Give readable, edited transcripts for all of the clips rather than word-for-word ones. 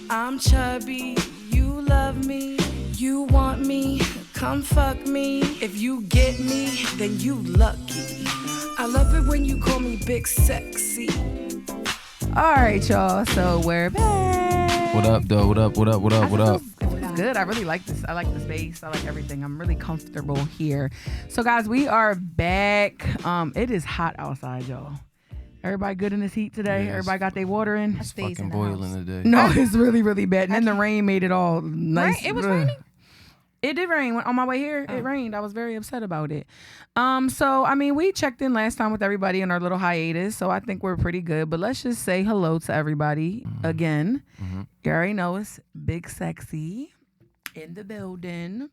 I'm chubby, you love me, you want me, come fuck me. If you get me, then you lucky. I love it when you call me big sexy. All right, y'all. So we're back. What up, though? What up? What up? What up? What up? It's good. I really like this. I like the space. I like everything. I'm really comfortable here. So, guys, we are back. It is hot outside, y'all. Everybody good in this heat today? Yes. Everybody got their water in? It's fucking boiling today. No, it's really, really bad. And then the rain made it all nice. Right? It was raining? It did rain. On my way here, it rained. I was very upset about it. So, I mean, we checked in last time with everybody in our little hiatus, so I think we're pretty good. But let's just say hello to everybody again. Mm-hmm. You already know it's Big Sexy in the building.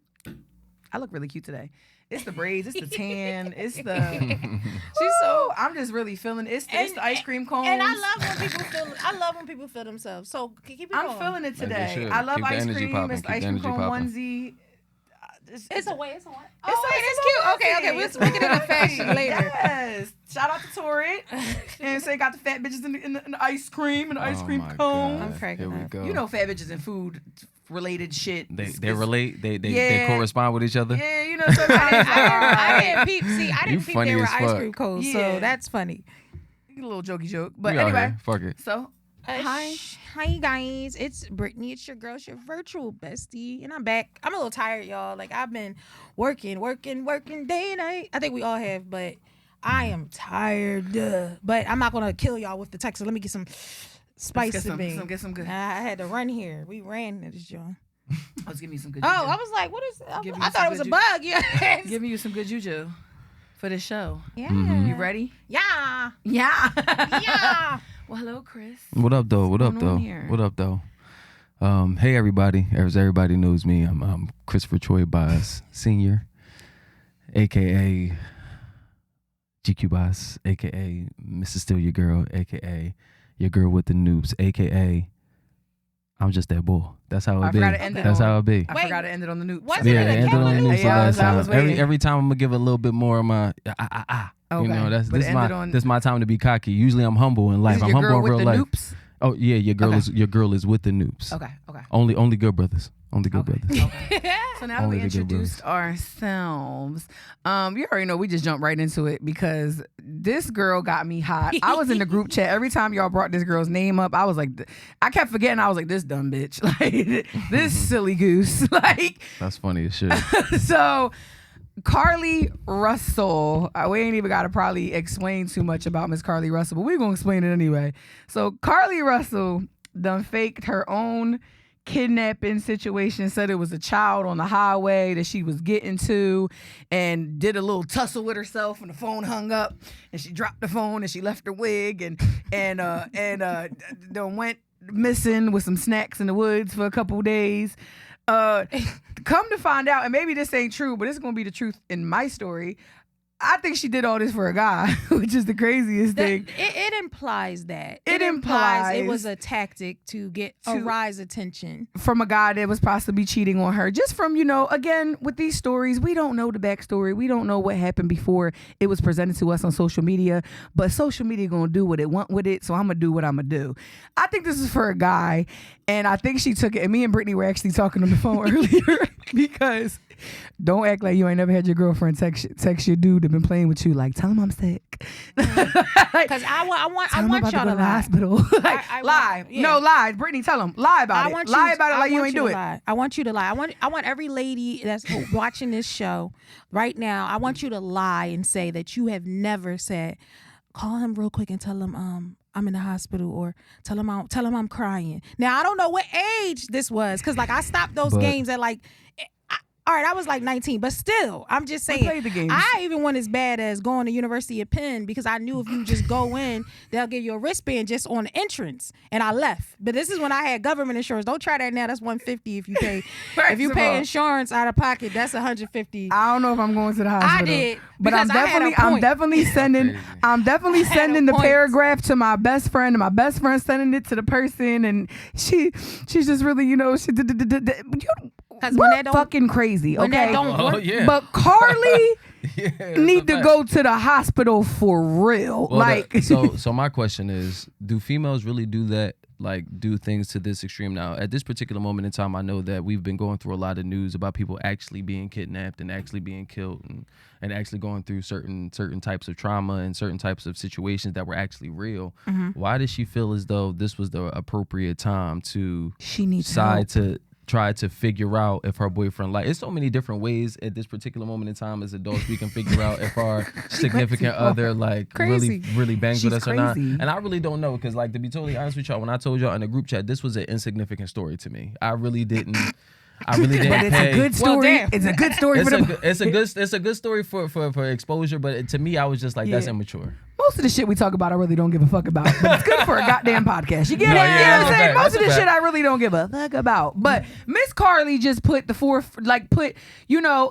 I look really cute today. It's the braids, it's the tan, it's the. She's so. I'm just really feeling it's the ice cream cones. And I love when people feel themselves. So keep it going. I'm feeling it today. Should. I love Keep the ice energy cream. popping. It's the Keep ice the cream energy cone popping. onesie. It's a way. It's cute. Okay. We'll get into fashion later. Yes. Shout out to Torrid. And say got the fat bitches in the ice cream and the ice cream cone. I'm cracking Here we up. go. You know, fat bitches and food related shit. They relate. They correspond with each other. Yeah, you know. Sometimes I didn't peep. See, I You didn't peep funny they were as ice fuck. cream cones, Yeah. so that's funny. a little jokey joke. But We out anyway, here. Fuck it. so hi. Hi guys, it's Brittany. It's your girl, it's your virtual bestie, and I'm back. I'm a little tired, y'all. Like I've been working day and night. I think we all have, but I am tired. But I'm not gonna kill y'all with the text. So let me get some spice Let's to me. get some good. I had to run here. We ran to this joint. Let's give me some good. Oh, juju. I was like, what is? Give me I some thought it was a good bug. Yeah. Give me some good juju for this show. Yeah. Mhm. You ready? Yeah. Yeah. Yeah. Well, hello, Chris. What up, though? What up, What's going though? on here? What up, though? Hey, everybody. As everybody knows me, I'm Christopher Troy Bass Sr., a.k.a. GQ Bass, a.k.a. Mrs. Still Your Girl, a.k.a. Your Girl with the Noobs, a.k.a. I'm just that boy. That's how I it be. forgot to end it That's on- how it be. I Wait. forgot to end it on the noops. What's Yeah, it and again? on the news Yeah, last I time. was waiting. Every time I'm gonna give a little bit more of my You Okay. know, But this it ended on- my time to be cocky. Usually I'm humble in life. Is I'm your humble girl in with real the life. noops? Oh yeah, your girl Okay. is with the noobs. Okay. Only good brothers. Only good Okay. brothers. Okay. So now that Only we the good introduced ourselves, you already know we just jumped right into it because this girl got me hot. I was in the group chat every time y'all brought this girl's name up. I was like, I kept forgetting. I was like, this dumb bitch, like this silly goose, like. That's funny as shit. So, Carlee Russell, we ain't even got to probably explain too much about Miss Carlee Russell, but we're gonna explain it anyway. So, Carlee Russell done faked her own kidnapping situation, said it was a child on the highway that she was getting to, and did a little tussle with herself, and the phone hung up, and she dropped the phone, and she left her wig, and then went missing with some snacks in the woods for a couple days. Come to find out, and maybe this ain't true, but it's gonna be the truth in my story. I think she did all this for a guy, which is the craziest thing. It implies that. It It implies was a tactic to get rise attention. From a guy that was possibly cheating on her. Just from, again, with these stories, we don't know the backstory. We don't know what happened before it was presented to us on social media. But social media gonna do what it want with it, so I'm gonna do what I'm gonna do. I think this is for a guy, and I think she took it. And me and Brittany were actually talking on the phone earlier because don't act like you ain't never had your girlfriend text your dude that been playing with you. Like, tell him I'm sick. Because I want y'all to the hospital. Like, I lie. want- yeah. No, lie. Brittany, tell him. Lie about it. Lie about it like you ain't do it. Lie. I want you to lie. I want every lady that's watching this show right now, I want you to lie and say that you have never said, call him real quick and tell him I'm in the hospital, or tell him I'm crying. Now, I don't know what age this was, because like I stopped those games at like, all right, I was like 19, but still, I'm just saying. played the games. I even went as bad as going to University of Penn, because I knew if you just go in, they'll give you a wristband just on the entrance, and I left. But this is when I had government insurance. Don't try that now. That's $150 if you pay. If you pay insurance out of pocket, that's $150. I don't know if I'm going to the hospital. I did, but I'm because I had a point. definitely sending the point. paragraph to my best friend, and my best friend sending it to the person, and she's just really, we're fucking crazy, when that okay? don't Oh work, yeah. But Carlee Yeah, that's need a to fact. go to the hospital for real. Well, like, so my question is, do females really do that? like do things to this extreme. Now, at this particular moment in time, I know that we've been going through a lot of news about people actually being kidnapped and actually being killed and actually going through certain types of trauma and certain types of situations that were actually real. Why does she feel as though this was the appropriate time to decide to try to figure out if her boyfriend it's so many different ways at this particular moment in time as adults we can figure out if our significant other really bangs with us or not. And I really don't know, because like, to be totally honest with y'all, when I told y'all in the group chat, this was an insignificant story to me. I really didn't but it's a good story. It's a good story it's a good story for exposure, but to me, I was just like, that's immature. Most of the shit we talk about, I really don't give a fuck about. But it's good for a goddamn podcast. You get it? You know what I'm saying? Most of the shit I really don't give a fuck about. But Miss Carlee just put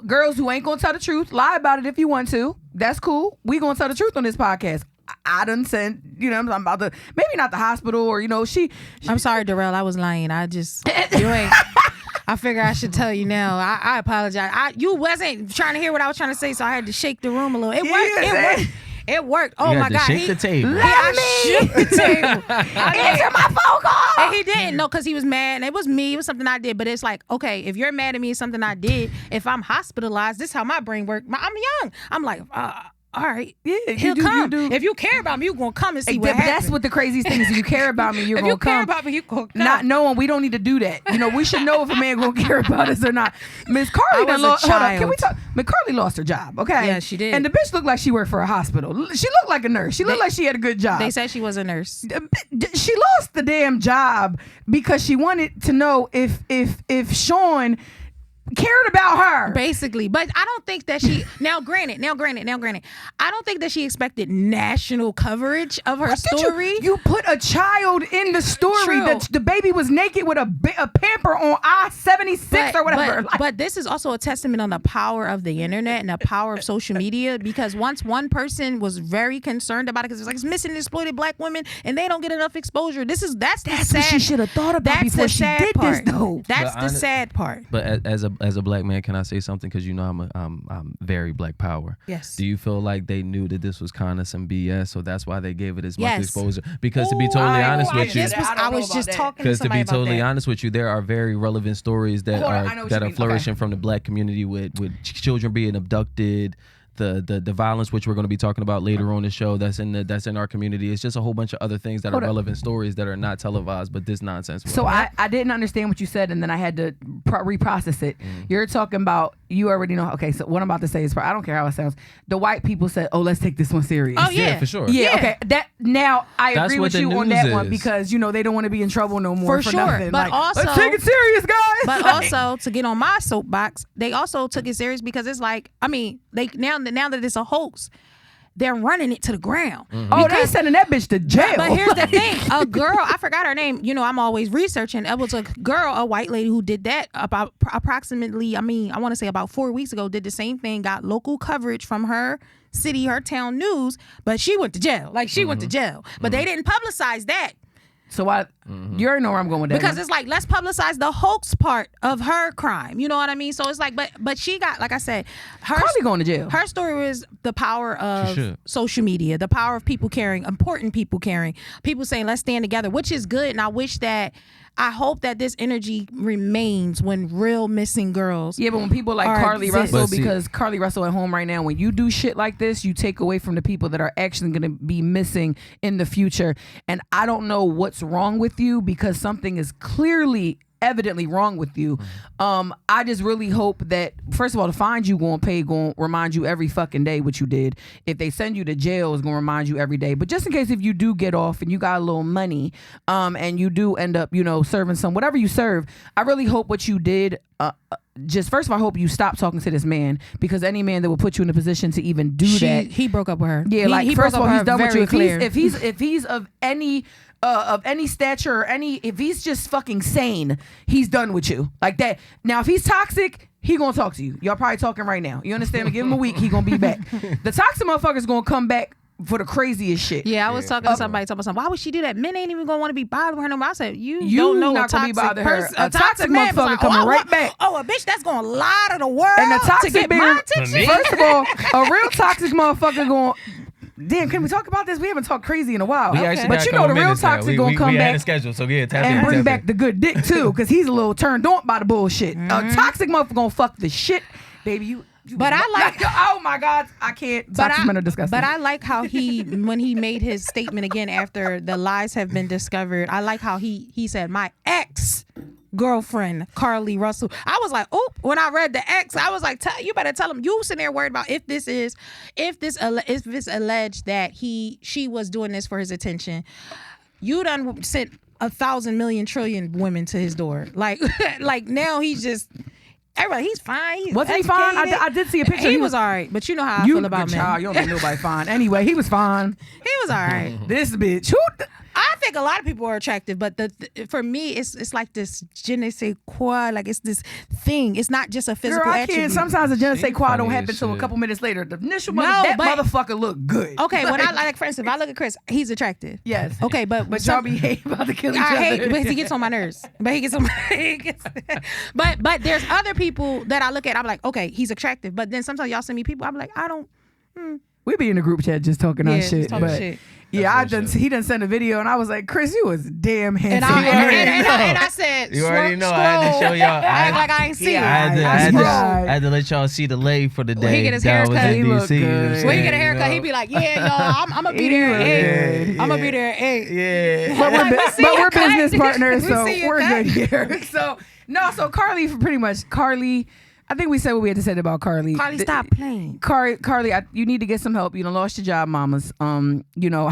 girls who ain't gonna tell the truth, lie about it if you want to. That's cool. We gonna tell the truth on this podcast. I done sent, I'm about to, maybe not the hospital or, I'm sorry, Darrell, I was lying. You ain't. I figure I should tell you now. I apologize. You wasn't trying to hear what I was trying to say, so I had to shake the room a little. It worked. It worked. Oh my God. Shake the table. I shook the table. Answer my phone call. And he didn't. No, because he was mad. And it was me. It was something I did. But it's like, okay, if you're mad at me, it's something I did. If I'm hospitalized, this is how my brain works. I'm young. I'm like, all right, he'll come. If you care about me, you're going to come and see what happens. That's what the craziest thing is. If you care about me, you're going to come. If you care about me, you're going to come. Not knowing, we don't need to do that. We should know if a man going to care about us or not. Miss Carlee hold on, can we talk? Miss Carlee lost her job, okay? Yeah, she did. And the bitch looked like she worked for a hospital. She looked like a nurse. She looked like she had a good job. They said she was a nurse. She lost the damn job because she wanted to know if Sean cared about her, basically. But I don't think that she now granted I don't think that she expected national coverage of her story. You put a child in the story. The baby was naked with a pamper on I-76 or whatever. But this is also a testament on the power of the internet and the power of social media, because once one person was very concerned about it, because it's missing and exploited black women and they don't get enough exposure. That's what she should have thought about before she did this, though. That's the sad part. But as a black man, can I say something? Because I'm very black power. Yes. Do you feel like they knew that this was kind of some BS, so that's why they gave it as much exposure? Because to be totally honest with you, I was just talking to somebody about that. Because to be totally honest with you, there are very relevant stories that are flourishing from the black community with children being abducted. The violence, which we're going to be talking about later on the show, that's in our community. It's just a whole bunch of other things that are relevant stories that are not televised, but this nonsense. So I didn't understand what you said, and then I had to reprocess it. You're talking about, you already know. Okay, so what I'm about to say is, I don't care how it sounds. The white people said, "Oh, let's take this one serious." Oh yeah, for sure. Yeah. Okay. That now I agree with you on that one, because they don't want to be in trouble no more for sure. Nothing. But also, let's take it serious, guys. But also, to get on my soapbox, they also took it serious because it's like, they now that it's a hoax, they're running it to the ground. Oh, they sending that bitch to jail. But here's the thing. A girl, I forgot her name. I'm always researching. It was a girl, a white lady, who did that about approximately, I want to say about 4 weeks ago, did the same thing, got local coverage from her city, her town news, but she went to jail. She went to jail. But they didn't publicize that. So you already know where I'm going with that. Because it's like, let's publicize the hoax part of her crime. You know what I mean? So it's like, but she got, like I said, Carlee going to jail. Her story was the power of social media, the power of people caring, important people caring, people saying, let's stand together, which is good. And I hope that this energy remains when real missing girls. Yeah, but when people like Carlee Russell, because Carlee Russell at home right now, when you do shit like this, you take away from the people that are actually going to be missing in the future. And I don't know what's wrong with you, because something is clearly evidently wrong with you. I just really hope that, first of all, the fines you going to remind you every fucking day what you did. If they send you to jail, it's going to remind you every day. But just in case if you do get off and you got a little money, and you do end up, serving whatever you serve, I really hope what you did, just first of all, I hope you stop talking to this man, because any man that will put you in a position to even do that, he broke up with her. Yeah, he first of all, he's done with you. If he's of any stature or if he's just fucking sane, he's done with you like that. Now, if he's toxic, he gonna talk to you. Y'all probably talking right now. You understand me? Give him a week, he gonna be back. The toxic motherfucker's gonna come back for the craziest shit. Yeah, I was talking to somebody, why would she do that? Men ain't even gonna want to be bothered with her no more. I said, you don't know not a toxic person. A toxic motherfucker coming right back. Oh, a bitch that's gonna lie to the world and the toxic to get my attention. First of all, a real toxic motherfucker damn, can we talk about this? We haven't talked crazy in a while. actually But got you a know, couple the real minutes now. toxic gonna come we had back a schedule, so yeah, tap and in, bring tap back in. the good dick too, because he's a little turned on by the bullshit. A toxic motherfucker gonna fuck the shit, baby. You But I like- oh my God, I can't. Toxic men are disgusting. But I like how when he made his statement again after the lies have been discovered. I like how he said, my ex girlfriend Carlee Russell. I was like, oh, when I read the ex, I was like, you better tell him. You sitting there worried about if this alleged that she was doing this for his attention. You done sent 1,000 million trillion women to his door. Like now he's just. Everybody, he's fine. He's Wasn't he fine? I did see a picture. He was all right, but you know how I feel about men. Child, you don't think nobody fine. Anyway, he was fine. He was all right. This bitch. I think a lot of people are attractive, but for me, it's like this je ne sais quoi. Like it's this thing. It's not just a physical Girl, I attribute. can't. Sometimes the je ne sais quoi don't funny happen as till a shit. couple minutes later. The initial but- motherfucker look good. Okay, when I like, for instance, if I look at Chris, he's attractive. Yes. Okay, but y'all be hate about to kill each other. I hate, but he gets on my nerves. But he gets on my. But there's other people that I look at. I'm like, okay, he's attractive. But then sometimes y'all send me people. I'm like, I don't. We be in the group chat just talking our Yeah, shit. just talking but shit. yeah, That's he done sent a video and I was like, Chris, you was damn And handsome. I said, You already know. I had to show y'all. Act like I ain't see Yeah, it. I I had to let y'all see the lay for the day. When he get his that was haircut, in he look DC, you know what I'm good. saying? When he get a haircut, You he know? be like, yeah, y'all, I'm gonna be there at 8. I'm gonna be there at 8. Yeah. But Like, we see we're your cut. business partners, We so see your we're cut. good here. So Carlee, pretty much Carlee. I think we said what we had to say about Carlee. Carlee, stop playing. Carlee, you need to get some help. You done lost your job, mamas. I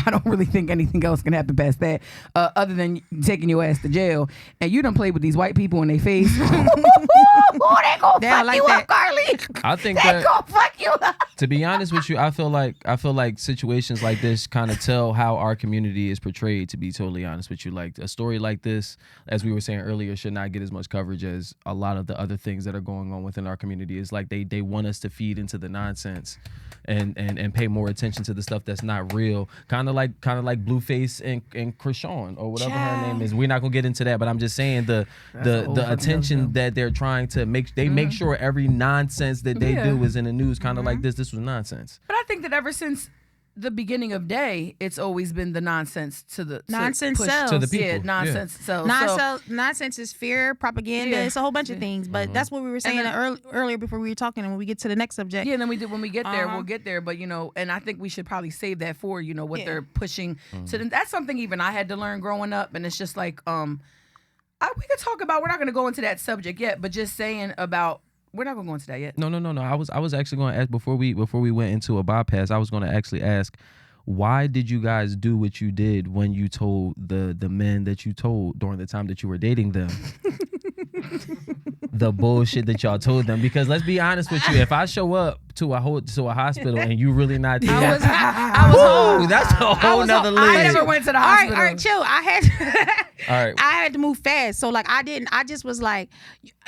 don't really think anything else can happen past that, other than taking your ass to jail. And you done played with these white people in their face. They gonna They fuck don't like you that. up, Carlee. I think They that, gonna fuck you up. to be honest with you, I feel like situations like this kind of tell how our community is portrayed, to be totally honest with you. Like a story like this, as we were saying earlier, should not get as much coverage as a lot of the other things that are going on within our community. It's like they want us to feed into the nonsense and pay more attention to the stuff that's not real. Kind of like Blueface and Krishan or whatever her name is. We're not gonna get into that, but I'm just saying the attention that they're trying to make. They make sure every nonsense that they do is in the news. Kind of like this. This was nonsense. But I think that ever since the beginning of day, it's always been the nonsense to the Nonsense push sells. To the people. Yeah, nonsense sells. Nonsense is fear, propaganda. Yeah. It's a whole bunch of things. But that's what we were saying earlier before we were talking. And when we get to the next subject, Yeah, and then when we get there, we'll get there. But and I think we should probably save that for what they're pushing to them. That's something even I had to learn growing up, and it's just like we could talk about. We're not going to go into that subject yet, but just saying about. We're not going to go into that yet. No. I was actually going to ask before we went into a bypass. I was going to actually ask, why did you guys do what you did when you told the men that you told during the time that you were dating them? The bullshit that y'all told them. Because let's be honest with you, if I show up to a hospital and you really not there, I was home. that's a whole nother league. I never went to the hospital. All right, chill. I had to move fast. So like I just was like,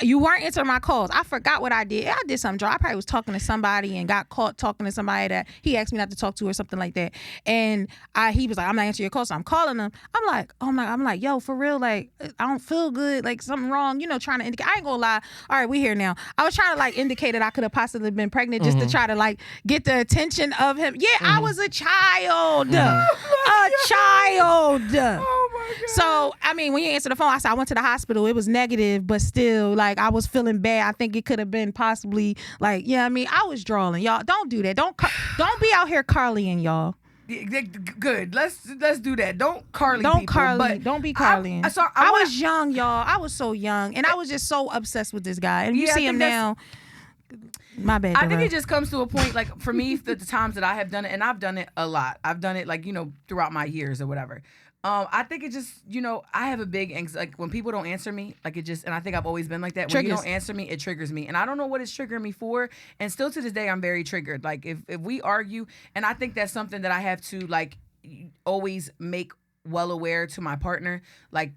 you weren't answering my calls. I forgot what I did. I did something drunk. I probably was talking to somebody and got caught talking to somebody that he asked me not to talk to or something like that. And he was like, I'm not answering your call. So I'm calling him. I'm like, oh my, I'm like, yo, for real, like I don't feel good, like something wrong, trying to indicate. I ain't gonna lie. All right, we here now. I was trying to like indicate that I could have possibly been pregnant just to try to like get the attention of him. Yeah, I was a child. A child. Oh my God. So, I mean, when you answer the phone, I said I went to the hospital. It was negative, but still, like, I was feeling bad. I think it could have been possibly, like, I mean, I was drawing. Y'all, don't do that. Don't be out here Carleeing, y'all. Good. Let's do that. Don't Carlee. Don't people, Carlee. but Don't be Carleeing. I was young, y'all. I was so young, and I was just so obsessed with this guy. And you Yeah, I see him think now. My bad. I think it just comes to a point, like for me, the times that I have done it, and I've done it a lot. I've done it like throughout my years or whatever. I think it just, I have a big anxiety. Like when people don't answer me, like it just, and I think I've always been like that. When you don't answer me, it triggers me. And I don't know what it's triggering me for. And still to this day, I'm very triggered. Like if we argue, and I think that's something that I have to like always make well aware to my partner. Like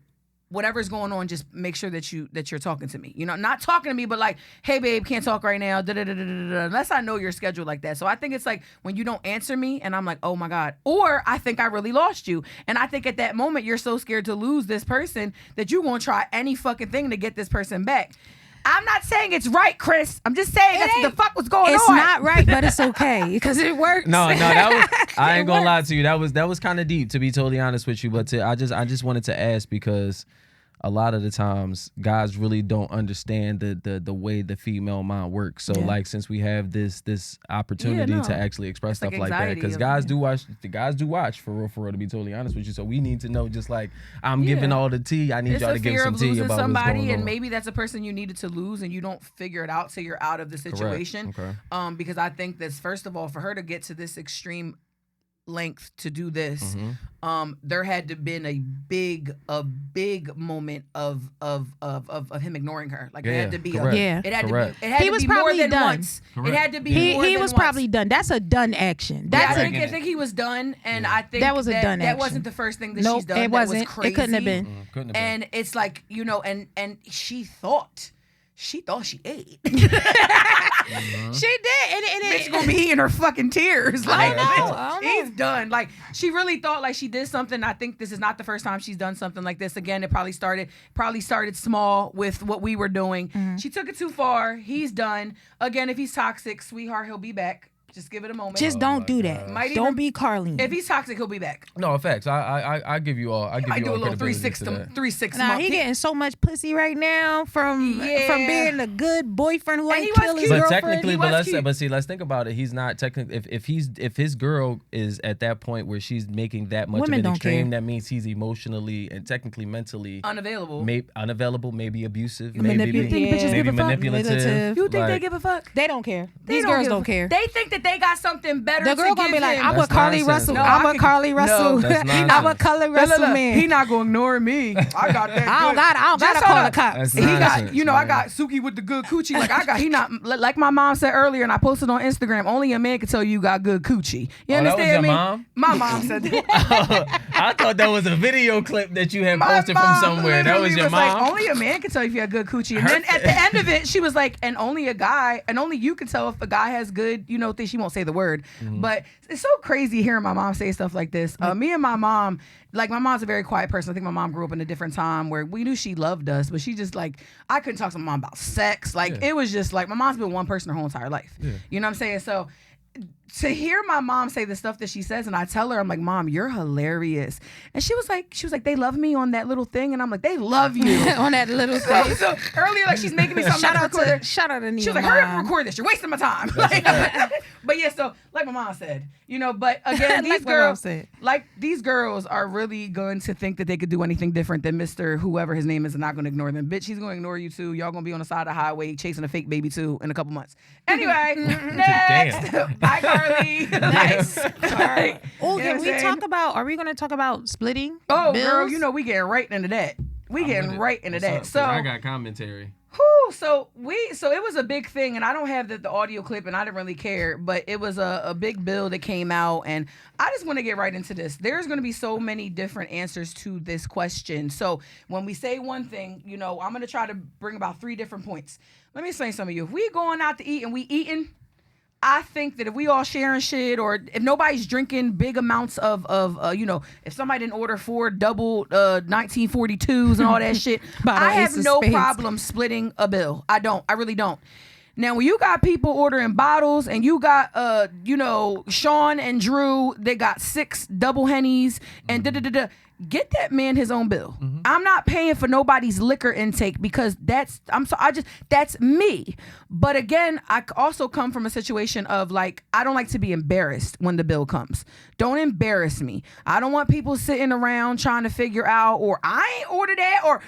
whatever's going on, just make sure that you're talking to me. Not talking to me, but like, hey babe, can't talk right now. Unless I know your schedule like that. So I think it's like when you don't answer me and I'm like, oh my God. Or I think I really lost you. And I think at that moment you're so scared to lose this person that you're gonna try any fucking thing to get this person back. I'm not saying it's right, Chris. I'm just saying that's what the fuck was going on. It's not right, but it's okay because it works. No, that was. I ain't gonna lie to you. That was kind of deep, to be totally honest with you. But I just wanted to ask because a lot of the times guys really don't understand the way the female mind works. So like since we have this opportunity to actually express stuff like that, because guys do watch for real to be totally honest with you. So we need to know, just like I'm giving all the tea, I need y'all to give some tea about somebody, what's going on. and maybe that's a person you needed to lose and you don't figure it out till you're out of the situation. Correct. Okay. Because I think that's, first of all, for her to get to this extreme length to do this, there had to been a big moment of him ignoring her. Like there had to be it had to be he was more probably than done. Once. It had to be more he than was once. probably done. That's a done action. I think he was done, and I think that was a done action. That wasn't the first thing that she's done. It wasn't. That was crazy. It couldn't have been. And it's like, and she thought she ate. She did, and Bitch gonna be eating her fucking tears. Like, I don't know. he's done. Like, she really thought like she did something. I think this is not the first time she's done something like this. Again, it probably started small with what we were doing. She took it too far. He's done. Again, if he's toxic, sweetheart, he'll be back. Just give it a moment. Just don't do that. Don't be Carlee. If he's toxic, he'll be back. No, facts. I give you all. I give might you do all a little credibility 3-6 Nah, month. he getting so much pussy right now from being a good boyfriend who ain't kill his But girlfriend. technically, let's think about it. He's not technically. If his girl is at that point where she's making that much Women of an don't extreme, care. that means he's emotionally and technically mentally unavailable. Maybe abusive, You think bitches give a fuck? manipulative. You think they give a fuck? They don't care. These girls don't care. They think that they got something better. The girl to gonna give be like, him. I'm with Carlee Russell. No, I'm with Carlee Russell. that's nonsense. I'm with Carlee Russell, man. He not gonna ignore me. I got that. I don't gotta call the cops. That's nonsense, I got Suki with the good coochie. Like he not like my mom said earlier, and I posted on Instagram. Only a man can tell you got good coochie. You understand me? Mom? My mom said that. I thought that was a video clip that you had posted from somewhere. That was your mom. Like, only a man can tell you if you have good coochie. And then at the end of it, she was like, and only a guy, and only you can tell if a guy has good, thing. She won't say the word, but it's so crazy hearing my mom say stuff like this. Me and my mom, like my mom's a very quiet person. I think my mom grew up in a different time where we knew she loved us, but she just like, I couldn't talk to my mom about sex. Like it was just like, my mom's been one person her whole entire life. Yeah. You know what I'm saying? So to hear my mom say the stuff that she says, and I tell her, I'm like, Mom, you're hilarious. And she was like, they love me on that little thing. And I'm like, they love you. On that little thing. So earlier, like she's making me something. Shout out to Nia. She was like, hurry up and record this. You're wasting my time. But yeah, so like my mom said, but again, these girls are really going to think that they could do anything different than Mr. whoever his name is and not going to ignore them. Bitch, he's going to ignore you too. Y'all going to be on the side of the highway chasing a fake baby too in a couple months. Anyway, next. Bye, Carlee. Nice. Oh, can we talk about, are we going to talk about splitting Oh, bills? girl, we getting right into that. So I got commentary. So it was a big thing, and I don't have the audio clip, and I didn't really care, but it was a big bill that came out, and I just want to get right into this. There's going to be so many different answers to this question. So when we say one thing, I'm going to try to bring about 3 different points. Let me explain some of you. If we going out to eat and we eating, I think that if we all sharing shit, or if nobody's drinking big amounts of if somebody didn't order 4 double 1942s and all that shit, I have no problem splitting a bill. I really don't. Now, when you got people ordering bottles and you got, Sean and Drew, they got 6 double Hennies and get that man his own bill. Mm-hmm. I'm not paying for nobody's liquor intake because that's me. But again, I also come from a situation of like, I don't like to be embarrassed when the bill comes. Don't embarrass me. I don't want people sitting around trying to figure out, or I ain't ordered that, or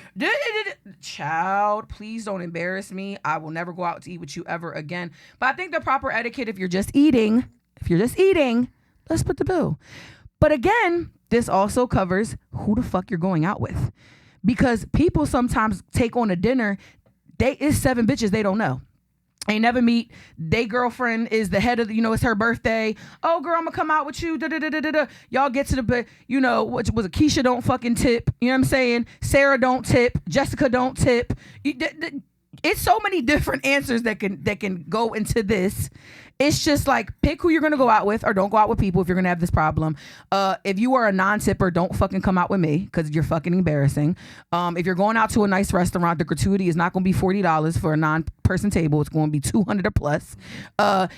child, please don't embarrass me. I will never go out to eat with you ever again. But I think the proper etiquette, if you're just eating, let's split the bill. But again, this also covers who the fuck you're going out with. Because people sometimes take on a dinner, it's 7 bitches they don't know. They never meet. They girlfriend is the head of it's her birthday. Oh, girl, I'm going to come out with you. Y'all get to the, what was it? Keisha don't fucking tip. You know what I'm saying? Sarah don't tip. Jessica don't tip. it's so many different answers that can go into this. It's just like, pick who you're gonna go out with, or don't go out with people if you're gonna have this problem. If you are a non-tipper, don't fucking come out with me because you're fucking embarrassing. If you're going out to a nice restaurant, the gratuity is not gonna be $40 for a non-person table. It's gonna be $200 or plus.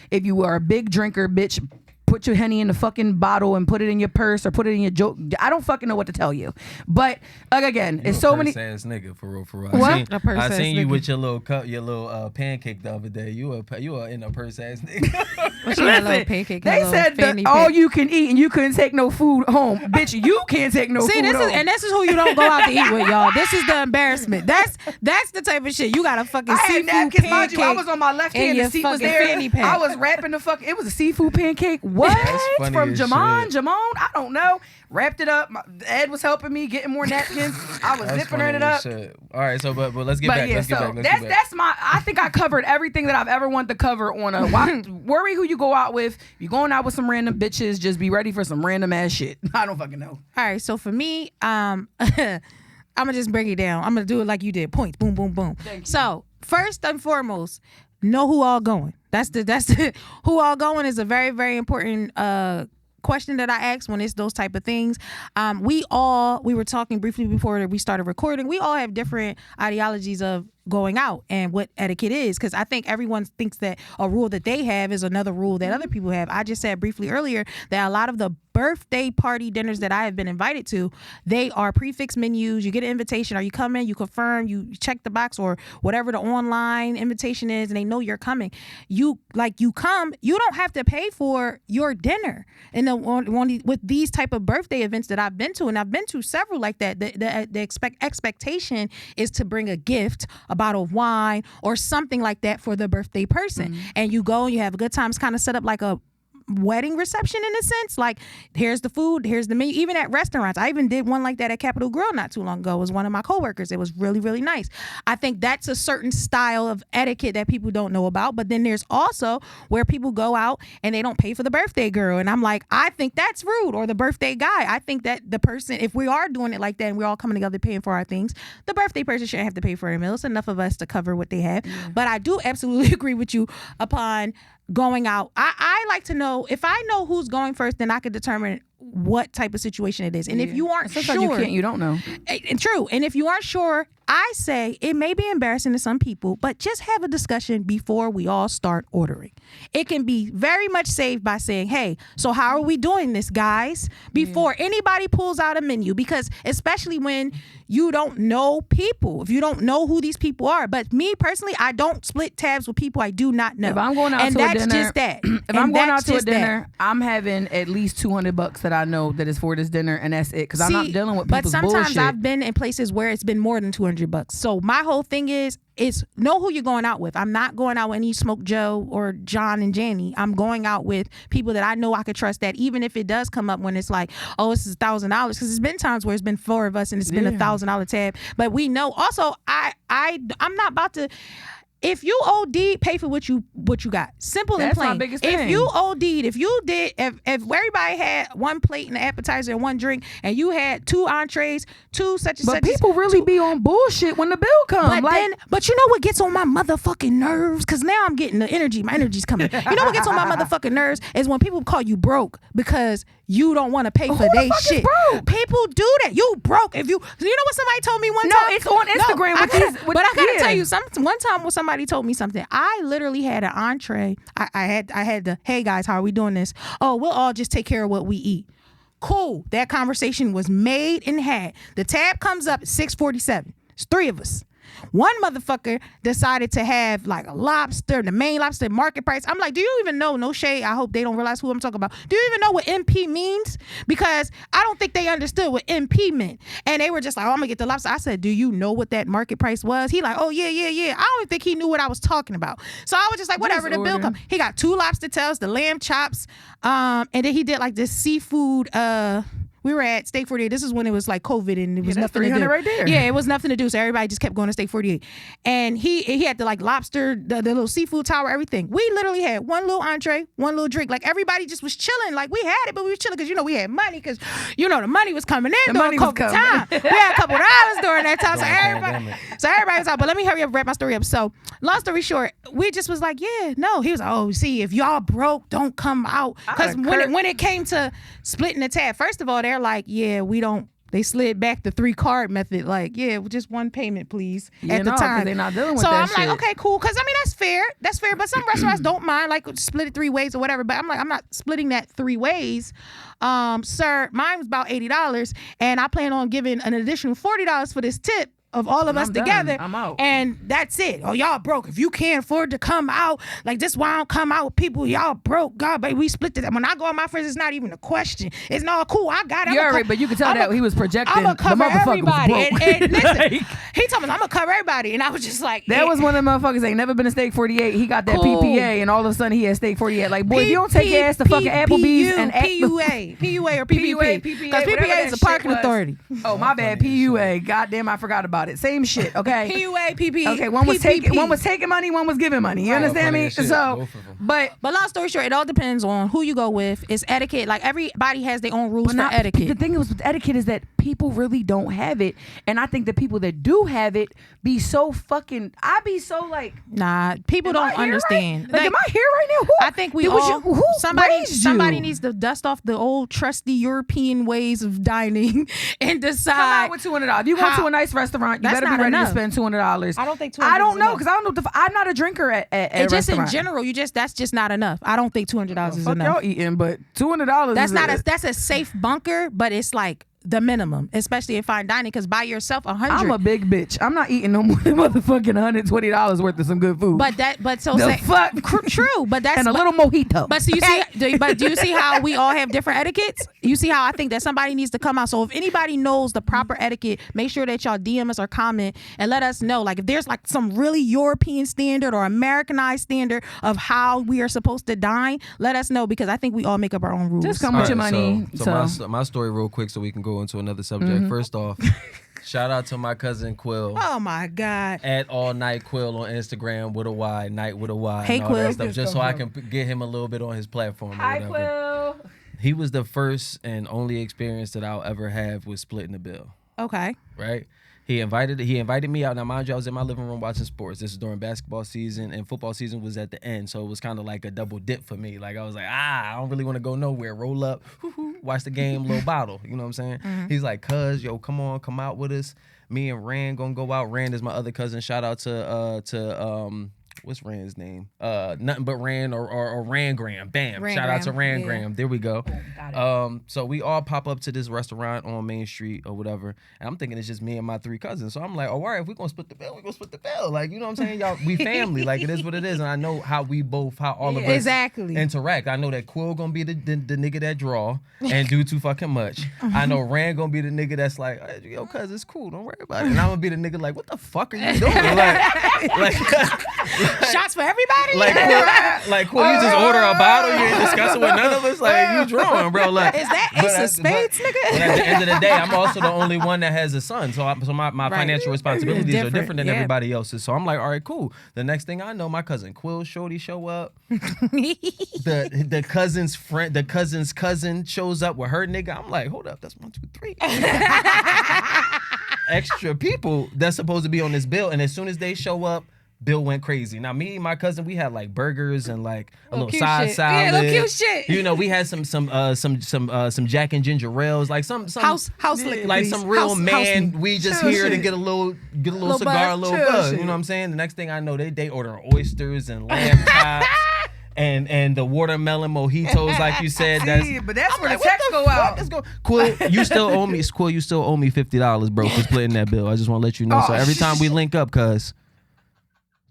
If you are a big drinker, bitch, put your Henny in the fucking bottle and put it in your purse or put it in your joke. I don't fucking know what to tell you. But again, it's so many. Ass nigga, for real, for real. What? I seen you with your little cup, your little pancake the other day. You are in a purse ass nigga. She had a little pancake. They said all you can eat and you couldn't take no food home. Bitch, you can't take no food home. This is who you don't go out to eat with, y'all. This is the embarrassment. That's the type of shit. You got a fucking seafood pancake. Mind you, I was on my left hand, the seat was there. I was wrapping it was a seafood pancake. What? From Jamon? I don't know. Wrapped it up. Ed was helping me getting more napkins. I was zipping it up. All right, so but let's get back. Yeah, that's my. I think I covered everything that I've ever wanted to cover on a. Worry who you go out with. If you're going out with some random bitches, just be ready for some random ass shit. I don't fucking know. All right, so for me, I'm gonna just break it down. I'm gonna do it like you did. Points. Boom, boom, boom. So first and foremost, know who all going. That's the who all going is a very, very important question that I ask when it's those type of things. We were talking briefly before we started recording. We all have different ideologies of going out and what etiquette is, because I think everyone thinks that a rule that they have is another rule that other people have. I just said briefly earlier that a lot of the birthday party dinners that I have been invited to, they are prefix menus. You get an invitation. Are you coming? You confirm. You check the box or whatever the online invitation is, and they know you're coming. You come. You don't have to pay for your dinner. And with these type of birthday events that I've been to, and I've been to several like that, the expectation is to bring a gift, a bottle of wine or something like that for the birthday person. And you go and you have a good time. It's kind of set up like a wedding reception in a sense. Like, here's the food, here's the menu. Even at restaurants, I even did one like that at Capitol Grill not too long ago. It was one of my coworkers. It was really, really nice. I think that's a certain style of etiquette that people don't know about. But then there's also where people go out and they don't pay for the birthday girl, and I'm like, I think that's rude. Or the birthday guy. I think that the person, if we are doing it like that and we're all coming together paying for our things, the birthday person shouldn't have to pay for their meals. Enough of us to cover what they have. But I do absolutely agree with you upon going out. I like to know, if I know who's going first, then I could determine what type of situation it is. And if you aren't sure, you don't know. True. And if you aren't sure, I say it may be embarrassing to some people, but just have a discussion before we all start ordering. It can be very much saved by saying, hey, so how are we doing this, guys? Before anybody pulls out a menu, because especially when you don't know people, if you don't know who these people are. But me personally, I don't split tabs with people I do not know. If I'm going out and to a that's dinner, just that. If I'm going out to a dinner, I'm having at least $200 that I know that is for this dinner, and that's it. Because I'm not dealing with people's bullshit. But sometimes I've been in places where it's been more than $200. So my whole thing is know who you're going out with. I'm not going out with any Smoke Joe or John and Janie. I'm going out with people that I know I could trust, that even if it does come up when it's like, oh, this is $1,000, because there's been times where it's been 4 of us and it's been $1,000 tab. But we know also I'm not about to. If you OD, pay for what you got. Simple and plain. That's my biggest thing. If you OD'd, if everybody had one plate and an appetizer and one drink, and you had 2 entrees, 2 such and such. But people really be on bullshit when the bill comes. But you know what gets on my motherfucking nerves? Because now I'm getting the energy. My energy's coming. You know what gets on my motherfucking nerves is when people call you broke because you don't want to pay for their shit. People do that. You broke. You know what somebody told me one time? No, it's on Instagram. But I gotta tell you something. One time when somebody told me something, I literally had an entree. I had the, hey guys, how are we doing this? Oh, we'll all just take care of what we eat. Cool. That conversation was made and had. The tab comes up at 6:47. It's 3 of us. One motherfucker decided to have like a lobster, the main lobster market price. I'm like, do you even know? No shade. I hope they don't realize who I'm talking about. Do you even know what MP means? Because I don't think they understood what MP meant. And they were just like, oh, I'm gonna get the lobster. I said, do you know what that market price was? He like, oh yeah. I don't think he knew what I was talking about. So I was just like, whatever, the bill come. He got 2 lobster tails, the lamb chops, and then he did like this seafood, We were at Steak 48. This is when it was like COVID and it was that's nothing to do. 300 right there. Yeah, it was nothing to do. So everybody just kept going to Steak 48. And he had the like lobster, the little seafood tower, everything. We literally had one little entree, one little drink. Like everybody just was chilling. Like we had it, but we was chilling because we had money because the money was coming in during COVID time. We had a couple of dollars during that time. So everybody was out. But let me hurry up and wrap my story up. So long story short, we just was like, yeah, no. He was like, oh, see, if y'all broke, don't come out. Because when it came to splitting the tab, first of all, they're like, yeah, we don't. They slid back the 3-card method. Like, yeah, just one payment, please. At the time, they're not dealing with so that I'm like, okay, cool. Because I mean, that's fair. That's fair. But some restaurants don't mind, like split it 3 ways or whatever. But I'm like, I'm not splitting that 3 ways. Sir, mine was about $80, and I plan on giving an additional $40 for this tip of all of us together. I'm out. And that's it. Oh, y'all broke. If you can't afford to come out, like this why I don't come out with people, y'all broke. God, baby, we split this. When I go with my friends, it's not even a question. It's not cool. I got it. You're right, but you can tell that he was projecting. I'm gonna cover the motherfucker everybody. was broke. And listen, Like, he told me I'm gonna cover everybody, and I was just like, that was one of the motherfuckers ain't never been to Steak 48. He got that Cool. PPA, and all of a sudden he had Steak 48. Like, boy, if you don't take your ass to fucking Applebee's and PUA or PPP, because PPA is a parking authority. Oh, my bad, PUA. Goddamn, I forgot about it. Same shit. Okay. PUA, PP. Okay, one was taking money, one was giving money. You understand me? So, but long story short, it all depends on who you go with. It's etiquette. Like everybody has their own rules for not, etiquette. The thing is with etiquette is that people really don't have it, and I think the people that do have it be so fucking. I be so like, nah, people don't understand. Right? Like, am I here right now? Who, I think we somebody needs to dust off the old trusty European ways of dining and decide. Come out with $200. If you go to a nice restaurant, you better be ready to spend $200. I don't think $200. I don't know because I don't know. I'm not a drinker at a just restaurant. In general, that's just not enough. I don't think $200 is enough. Y'all eating, but $200. That's a safe bunker, but it's like the minimum, especially in fine dining, because by yourself, $100. I'm a big bitch. I'm not eating no more than motherfucking $120 worth of some good food. True, but that's and a little mojito. But so you see, do you see how we all have different etiquettes? You see how I think that somebody needs to come out. So if anybody knows the proper etiquette, make sure that y'all DM us or comment and let us know. Like if there's like some really European standard or Americanized standard of how we are supposed to dine, let us know because I think we all make up our own rules. Just come with your money. So my story real quick so we can go into another subject. First off, shout out to my cousin Quill. Oh my God. At All Night Quill on Instagram with a Y, night with a Y. Hey and all Quill. that stuff, just so I can get him a little bit on his platform. Hi Quill. He was the first and only experience that I'll ever have with splitting the bill. Okay. Right? He invited me out. Now, mind you, I was in my living room watching sports. This is during basketball season, and football season was at the end, so it was kind of like a double dip for me. Like, I was like, I don't really want to go nowhere. Roll up, watch the game, little bottle. You know what I'm saying? Mm-hmm. He's like, cuz, yo, come on, come out with us. Me and Rand gonna go out. Rand is my other cousin. Shout out to what's Rand's name? Nothing but Rand or Randgram. Bam. Shout out to Randgram. There we go. So we all pop up to this restaurant on Main Street or whatever. And I'm thinking it's just me and my 3 cousins. So I'm like, oh, all right, if we're gonna split the bill, we're gonna split the bill. Like, you know what I'm saying? Y'all, we family. Like, it is what it is. And I know how all of us interact. I know that Quill gonna be the nigga that draw and do too fucking much. I know Rand gonna be the nigga that's like, hey, yo, cuz it's cool, don't worry about it. And I'm gonna be the nigga like, what the fuck are you doing? like shots for everybody? Like, cool, you just order a bottle, you ain't discussing with none of us? Like, you drawing, bro. Like, is that Ace of Spades, nigga? But at the end of the day, I'm also the only one that has a son. So my financial responsibilities are different than everybody else's. So I'm like, all right, cool. The next thing I know, my cousin Quill Shorty show up. the cousin's friend, the cousin's cousin shows up with her nigga. I'm like, hold up, that's 1, 2, 3. Extra people that's supposed to be on this bill. And as soon as they show up, bill went crazy. Now, me and my cousin, we had like burgers and like a little side salad. Yeah, little cute shit. You know, we had some Jack and Ginger Ales, like some house liquor, like please. some real man. We just here to get a little cigar, a little buzz. You know what I'm saying? The next thing I know, they order oysters and lamb chops. And the watermelon mojitos, like you said. But that's where the checks go out. Let's go. Quill, you still owe me $50, bro, for splitting that bill. I just want to let you know. So every time we link up, cuz,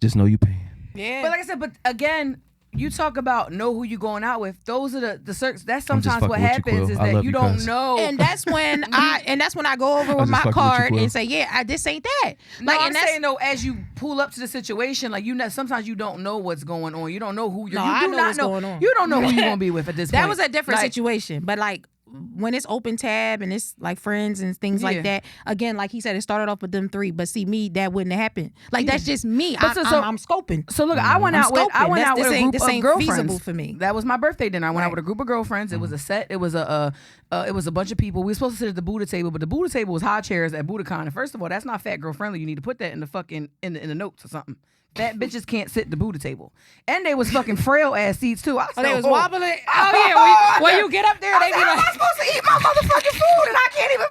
just know you paying. Yeah. But like I said, but again, you talk about know who you going out with. Those are the circles. That's sometimes what happens is that you don't know. And that's when I go over with my card and say, yeah, this ain't that. No, like, I'm saying though, as you pull up to the situation, like sometimes you don't know what's going on. You don't know who you're. I know what's going on. You don't know who you're gonna be with at this point. That was a different situation, but like when it's open tab and it's like friends and things like that, again, like he said, it started off with them 3, but see me, that wouldn't have happened. Like that's just me. I'm scoping. So look, I went out with a group this of ain't girlfriends. feasible for me. That was my birthday dinner. I went out with a group of girlfriends. It was a set. It was a bunch of people. We were supposed to sit at the Buddha table, but the Buddha table was high chairs at Budokan. And first of all, that's not fat girl friendly. You need to put that in the fucking in the notes or something. Fat bitches can't sit at the Buddha table. And they was fucking frail ass seats too. They was wobbling. Oh yeah, when you get up there, they be like, "How am I supposed to eat my motherfucking food and I can't even?"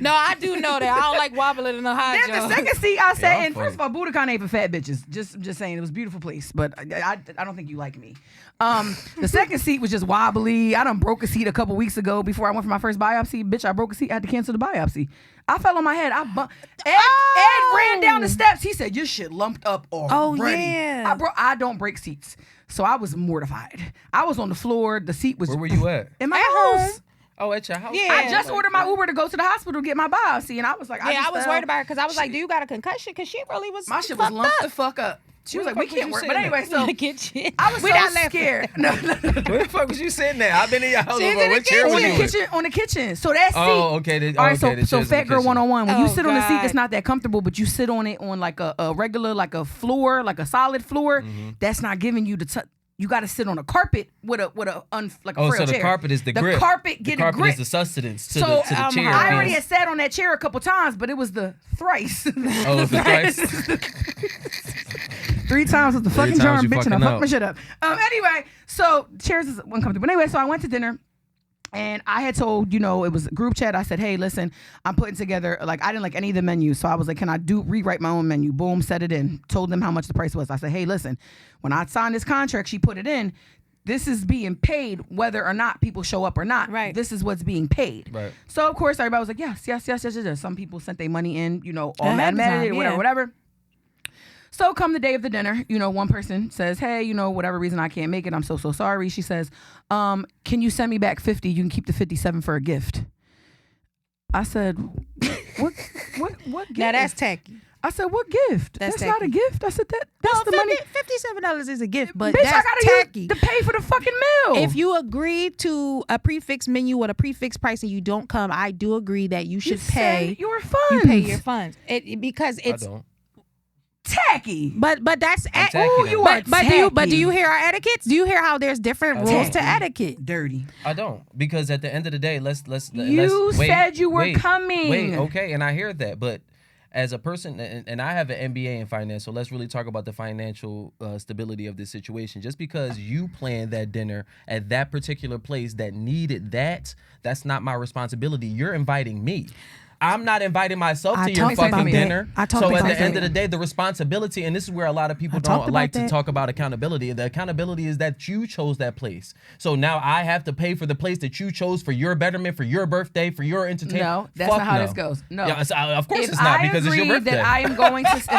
No, I do know that. I don't like wobbling in the high Then joint. the second seat I sat in. First of all, Budokan ain't for fat bitches. Just saying, it was a beautiful place, but I don't think you like me. The second seat was just wobbly. I done broke a seat a couple weeks ago before I went for my first biopsy. Bitch, I broke a seat. I had to cancel the biopsy. I fell on my head. Ed ran down the steps. He said, "Your shit lumped up already." Oh yeah. I don't break seats, so I was mortified. I was on the floor. The seat was. Where were you at? In my house. Oh, at your house? Yeah. I just ordered my Uber to go to the hospital to get my biopsy, and I was like, I was worried about her because I was like, "Do you got a concussion?" Because she really was. My shit was lumped the fuck up. She was like, "We can't work." But anyway, so I was so scared. No. Where the fuck was you sitting there? I've been in your house. What chair was you on the kitchen. So that seat. Oh, okay. All right, so fat girl 101. When you sit on the seat, God. it's not that comfortable, but you sit on it on like a regular, like a floor, like a solid floor. That's not giving you the. You got to sit on a carpet with a like a frail so the chair. carpet is the grip. The carpet get a grip. Is the sustenance to So the chair. I already had sat on that chair a couple times, but it was the thrice. Oh, the thrice. 3 times with the fucking times germ, you bitch, and I fucking fucked up. my shit up. Anyway, so chairs is uncomfortable. Anyway, so I went to dinner. And I had told, it was a group chat. I said, "Hey, listen, I'm putting together, like, I didn't like any of the menus. So I was like, can I rewrite my own menu? Boom, set it in. Told them how much the price was. I said, hey, listen, when I signed this contract, she put it in. This is being paid whether or not people show up or not. Right. This is what's being paid." Right. So, of course, everybody was like, yes. Some people sent their money in, automatically or whatever. So come the day of the dinner, one person says, "Hey, whatever reason I can't make it, I'm so sorry." She says, "Can you send me back 50? You can keep the 57 for a gift." I said, what gift? Now that's tacky. I said, "What gift? That's not a gift." I said, that's the money. $57 is a gift, but Bitch, that's I gotta tacky. use to pay for the fucking meal. If you agree to a prefix menu with a prefix price and you don't come, I do agree that you should pay your funds. You pay your funds. Because it's I don't. tacky. But that's tacky Ooh, then. you are but do you hear our etiquettes? Do you hear how there's different rules to etiquette? Dirty. I don't, because at the end of the day, You said you were coming. Wait, okay, and I hear that, but as a person, and I have an MBA in finance, so let's really talk about the financial stability of this situation. Just because you planned that dinner at that particular place that needed that's not my responsibility. You're inviting me. I'm not inviting myself to your fucking dinner. So at the end of the day, the responsibility, and this is where a lot of people don't like to talk about accountability. The accountability is that you chose that place. So now I have to pay for the place that you chose for your betterment, for your birthday, for your entertainment. No, that's not how this goes. No. Yeah, of course it's not, because it's your birthday. If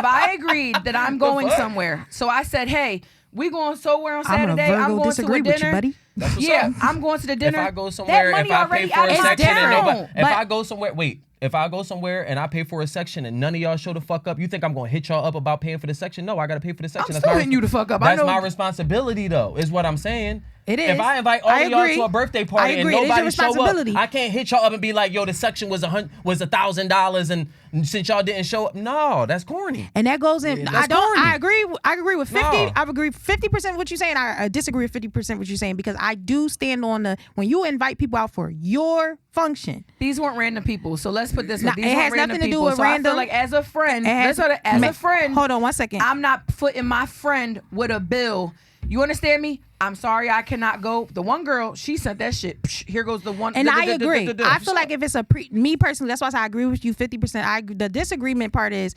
I agreed that I'm going somewhere, so I said, "Hey, we going somewhere on Saturday. I'm going to a dinner." With you, buddy. That's what's up. I'm going to the dinner. If I go somewhere, if I pay for a section and nobody, if I go somewhere and I pay for a section and none of y'all show the fuck up, you think I'm gonna hit y'all up about paying for the section? No, I gotta pay for the section. I'm still hitting you the fuck up. That's my responsibility, though, is what I'm saying. It is. If I invite all of y'all to a birthday party and nobody show up, I can't hit y'all up and be like, "Yo, the section was $1,000, and since y'all didn't show up." No, that's corny. And that goes in. That's corny. I agree with 50. No. I agree 50% what you're saying. I disagree with 50% what you're saying, because I do stand on when you invite people out for your function. These weren't random people, so let's put this. These it has weren't nothing to do people, with so random. I feel like as a friend, a friend. Hold on 1 second. I'm not footing my friend with a bill. You understand me? I'm sorry, I cannot go. The one girl, she sent that shit. Psh, here goes the one. And I agree. I feel like if it's me personally, that's why I agree with you 50%. The disagreement part is,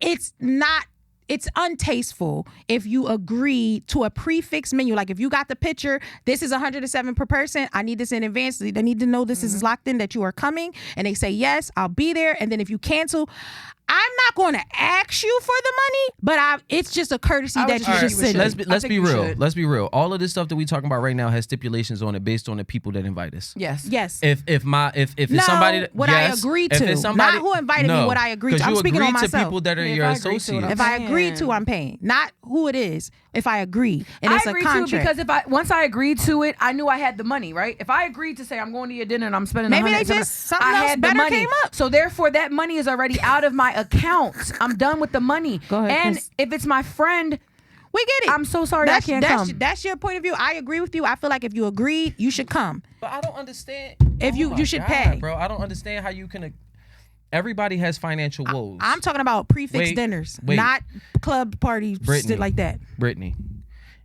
it's untasteful if you agree to a prefix menu. Like if you got the picture, this is $107 per person. I need this in advance. They need to know this is locked in, that you are coming. And they say, yes, I'll be there. And then if you cancel, I'm not going to ask you for the money, but it's just a courtesy that you should send. Let's be real. Let's be real. All of this stuff that we talking about right now has stipulations on it based on the people that invite us. Yes. If it's somebody that, what I agree to, if somebody, not who invited me, what I agree to. I'm speaking on myself. To people that are your associates. If I agree to, I'm paying. Not who it is. If I agree, and it's a contract. To because once I agreed to it, I knew I had the money. Right? If I agreed to say I'm going to your dinner and I'm spending, maybe they just something else better came up. So therefore, that money is already out of my account. I'm done with the money. Go ahead, and Chris. If it's my friend, we get it. I'm so sorry I can't come. That's your point of view. I agree with you. I feel like if you agreed, you should come. But I don't understand. If you should pay, bro. I don't understand how you can. Everybody has financial woes. I'm talking about prefix dinners, not club parties, shit like that. Brittany,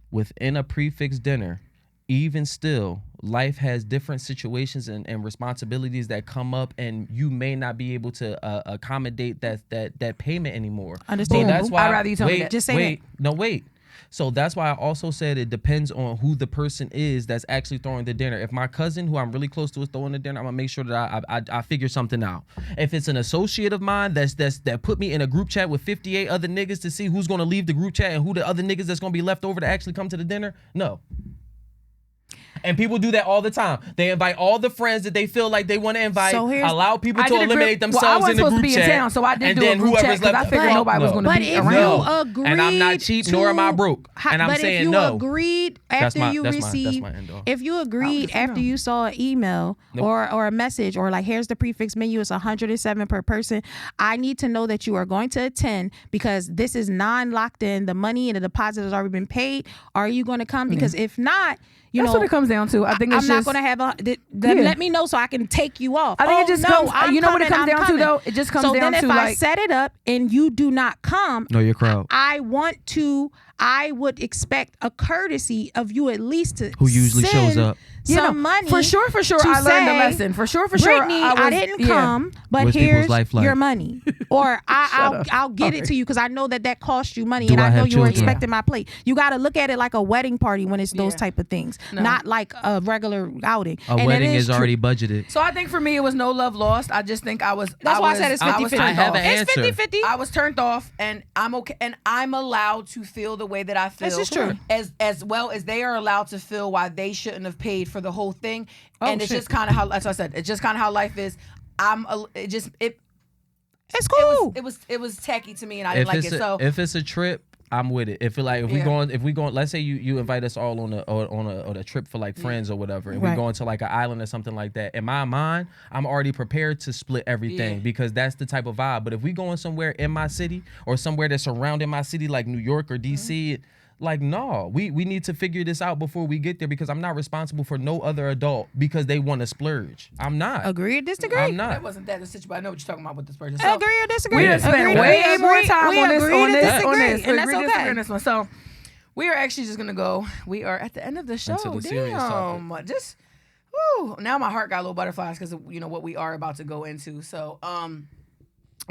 within a prefix dinner, even still, life has different situations and responsibilities that come up, and you may not be able to accommodate that payment anymore. Understand? So that's why I'd rather you tell me that. Just say that. No, wait. So that's why I also said it depends on who the person is that's actually throwing the dinner. If my cousin, who I'm really close to, is throwing the dinner, I'm gonna make sure that I figure something out. If it's an associate of mine that put me in a group chat with 58 other niggas to see who's gonna leave the group chat and who the other niggas that's gonna be left over to actually come to the dinner, no. And people do that all the time. They invite all the friends that they feel like they want to invite, allow people to eliminate themselves in the group chat. I wasn't supposed to be in town, so I did do a group chat because I figured nobody was going to be around. But if you agreed, and I'm not cheap, nor am I broke. And I'm saying no. But if you agreed after you received, if you agreed after you saw an email or a message or like, here's the prefix menu, it's $107 per person. I need to know that you are going to attend because this is non-locked in. The money and the deposit has already been paid. Are you going to come? Because if not, that's what it comes down to. I think I'm not going to have let me know so I can take you off. I think it just comes. You know what it comes down to though? It just comes down to so then if I set it up and you do not come, know your crowd. I would expect a courtesy of you at least to who usually shows up. Some money for sure. I learned a lesson. For sure. Brittany, I didn't come, but here's your money, or I'll get it to you because I know that cost you money, and I know you were expecting my plate. You got to look at it like a wedding party when it's those type of things, not like a regular outing. A wedding is already budgeted. So I think for me it was no love lost. I just think I was. That's why I said it's 50-50. I have an answer. It's 50-50. I was turned off, and I'm okay, and I'm allowed to feel the way that I feel. This is true. As well as they are allowed to feel why they shouldn't have paid for the whole thing. And it's just kind of how, as I said, it's just kind of how life is. It's cool. It was tacky to me, and I didn't like it. So if it's a trip, I'm with it. If we going, let's say you invite us all on a trip for like friends or whatever, and we going to like an island or something like that. In my mind, I'm already prepared to split everything because that's the type of vibe. But if we going somewhere in my city or somewhere that's surrounding my city, like New York or DC. Like, no, we need to figure this out before we get there because I'm not responsible for no other adult because they want to splurge. I'm not. Agree or disagree? I'm not. That wasn't that the situation, but I know what you're talking about with this person. So, agree or disagree? We have spent way more time on this. And that's okay. On this one. So we are actually just going to go. We are at the end of the show. Into the serious topic. Just, now my heart got a little butterflies because of, what we are about to go into. So,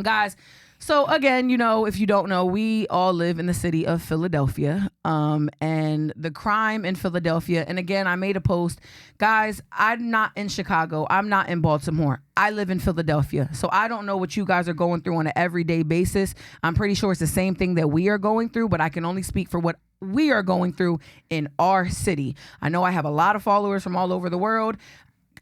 guys, so again, if you don't know, we all live in the city of Philadelphia, and the crime in Philadelphia. And again, I made a post, guys, I'm not in Chicago. I'm not in Baltimore. I live in Philadelphia. So I don't know what you guys are going through on an everyday basis. I'm pretty sure it's the same thing that we are going through, but I can only speak for what we are going through in our city. I know I have a lot of followers from all over the world.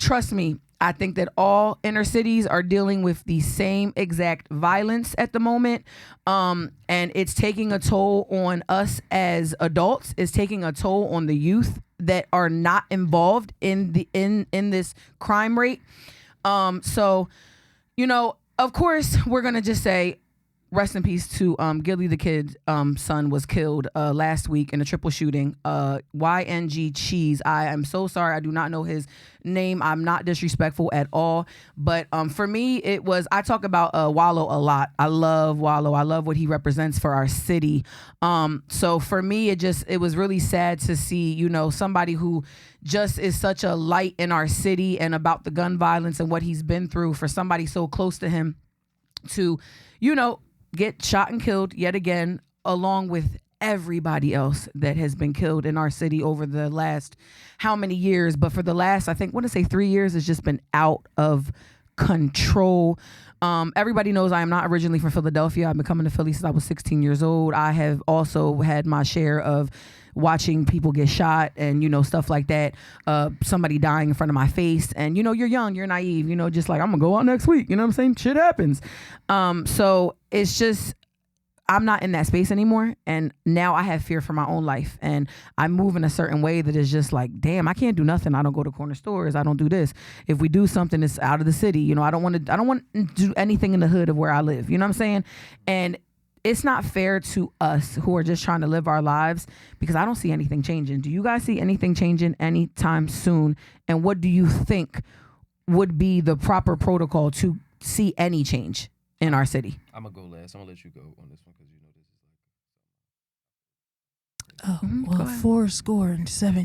Trust me, I think that all inner cities are dealing with the same exact violence at the moment. And it's taking a toll on us as adults. It's taking a toll on the youth that are not involved in this crime rate. So, of course, we're going to just say, rest in peace to Gilly the kid's son was killed last week in a triple shooting. YNG Cheese. I am so sorry. I do not know his name. I'm not disrespectful at all. But for me, I talk about Wallow a lot. I love Wallow. I love what he represents for our city. So for me, it was really sad to see, somebody who just is such a light in our city and about the gun violence and what he's been through, for somebody so close to him to, get shot and killed yet again, along with everybody else that has been killed in our city over the last how many years, but for the last, I think, 3 years, it's just been out of control. Everybody knows I am not originally from Philadelphia. I've been coming to Philly since I was 16 years old. I have also had my share of watching people get shot and, stuff like that. Somebody dying in front of my face. And, you're young, you're naive, just like, I'm going to go out next week. You know what I'm saying? Shit happens. So it's just, I'm not in that space anymore. And now I have fear for my own life. And I move in a certain way that is just like, damn, I can't do nothing. I don't go to corner stores. I don't do this. If we do something that's out of the city, I don't want to do anything in the hood of where I live. You know what I'm saying? And it's not fair to us who are just trying to live our lives, because I don't see anything changing. Do you guys see anything changing anytime soon? And what do you think would be the proper protocol to see any change in our city? I'm gonna go last. I'm gonna let you go on this one because this is 4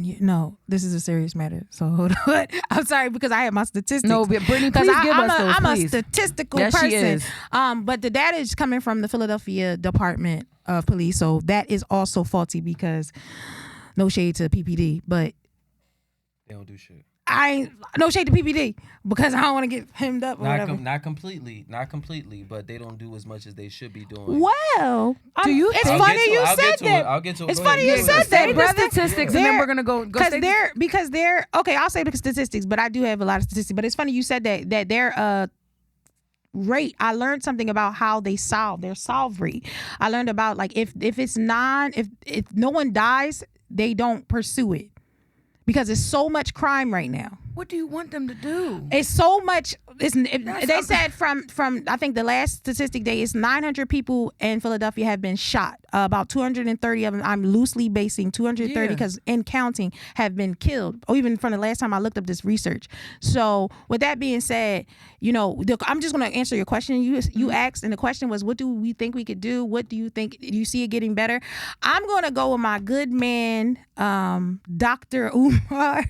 years. No, this is a serious matter. So hold on. I'm sorry because I have my statistics. No, but Brittany, please give us those, I'm please. a statistical Yes, person. she is. But the data is coming from the Philadelphia Department of Police, so that is also faulty because no shade to PPD, but they don't do shit. No shade to PPD because I don't want to get hemmed up or whatever. Not completely, but they don't do as much as they should be doing. Well, it's I'll funny get to you it. I'll said get to that. it. I'll get to it. It's Go funny ahead. you said Say that, the brother. statistics, and then we're gonna go. Because they're okay. I'll say the statistics, but I do have a lot of statistics. But it's funny you said that their rate. I learned something about how they solve their solve rate. I learned about like if no one dies, they don't pursue it because it's so much crime right now. What do you want them to do? It's so much. They said from I think the last statistic day is 900 people in Philadelphia have been shot. About 230 of them, I'm loosely basing 230 because in counting, have been killed. Or even from the last time I looked up this research. So with that being said, I'm just going to answer your question. You asked, and the question was, what do we think we could do? What do you think? Do you see it getting better? I'm going to go with my good man, Dr. Umar.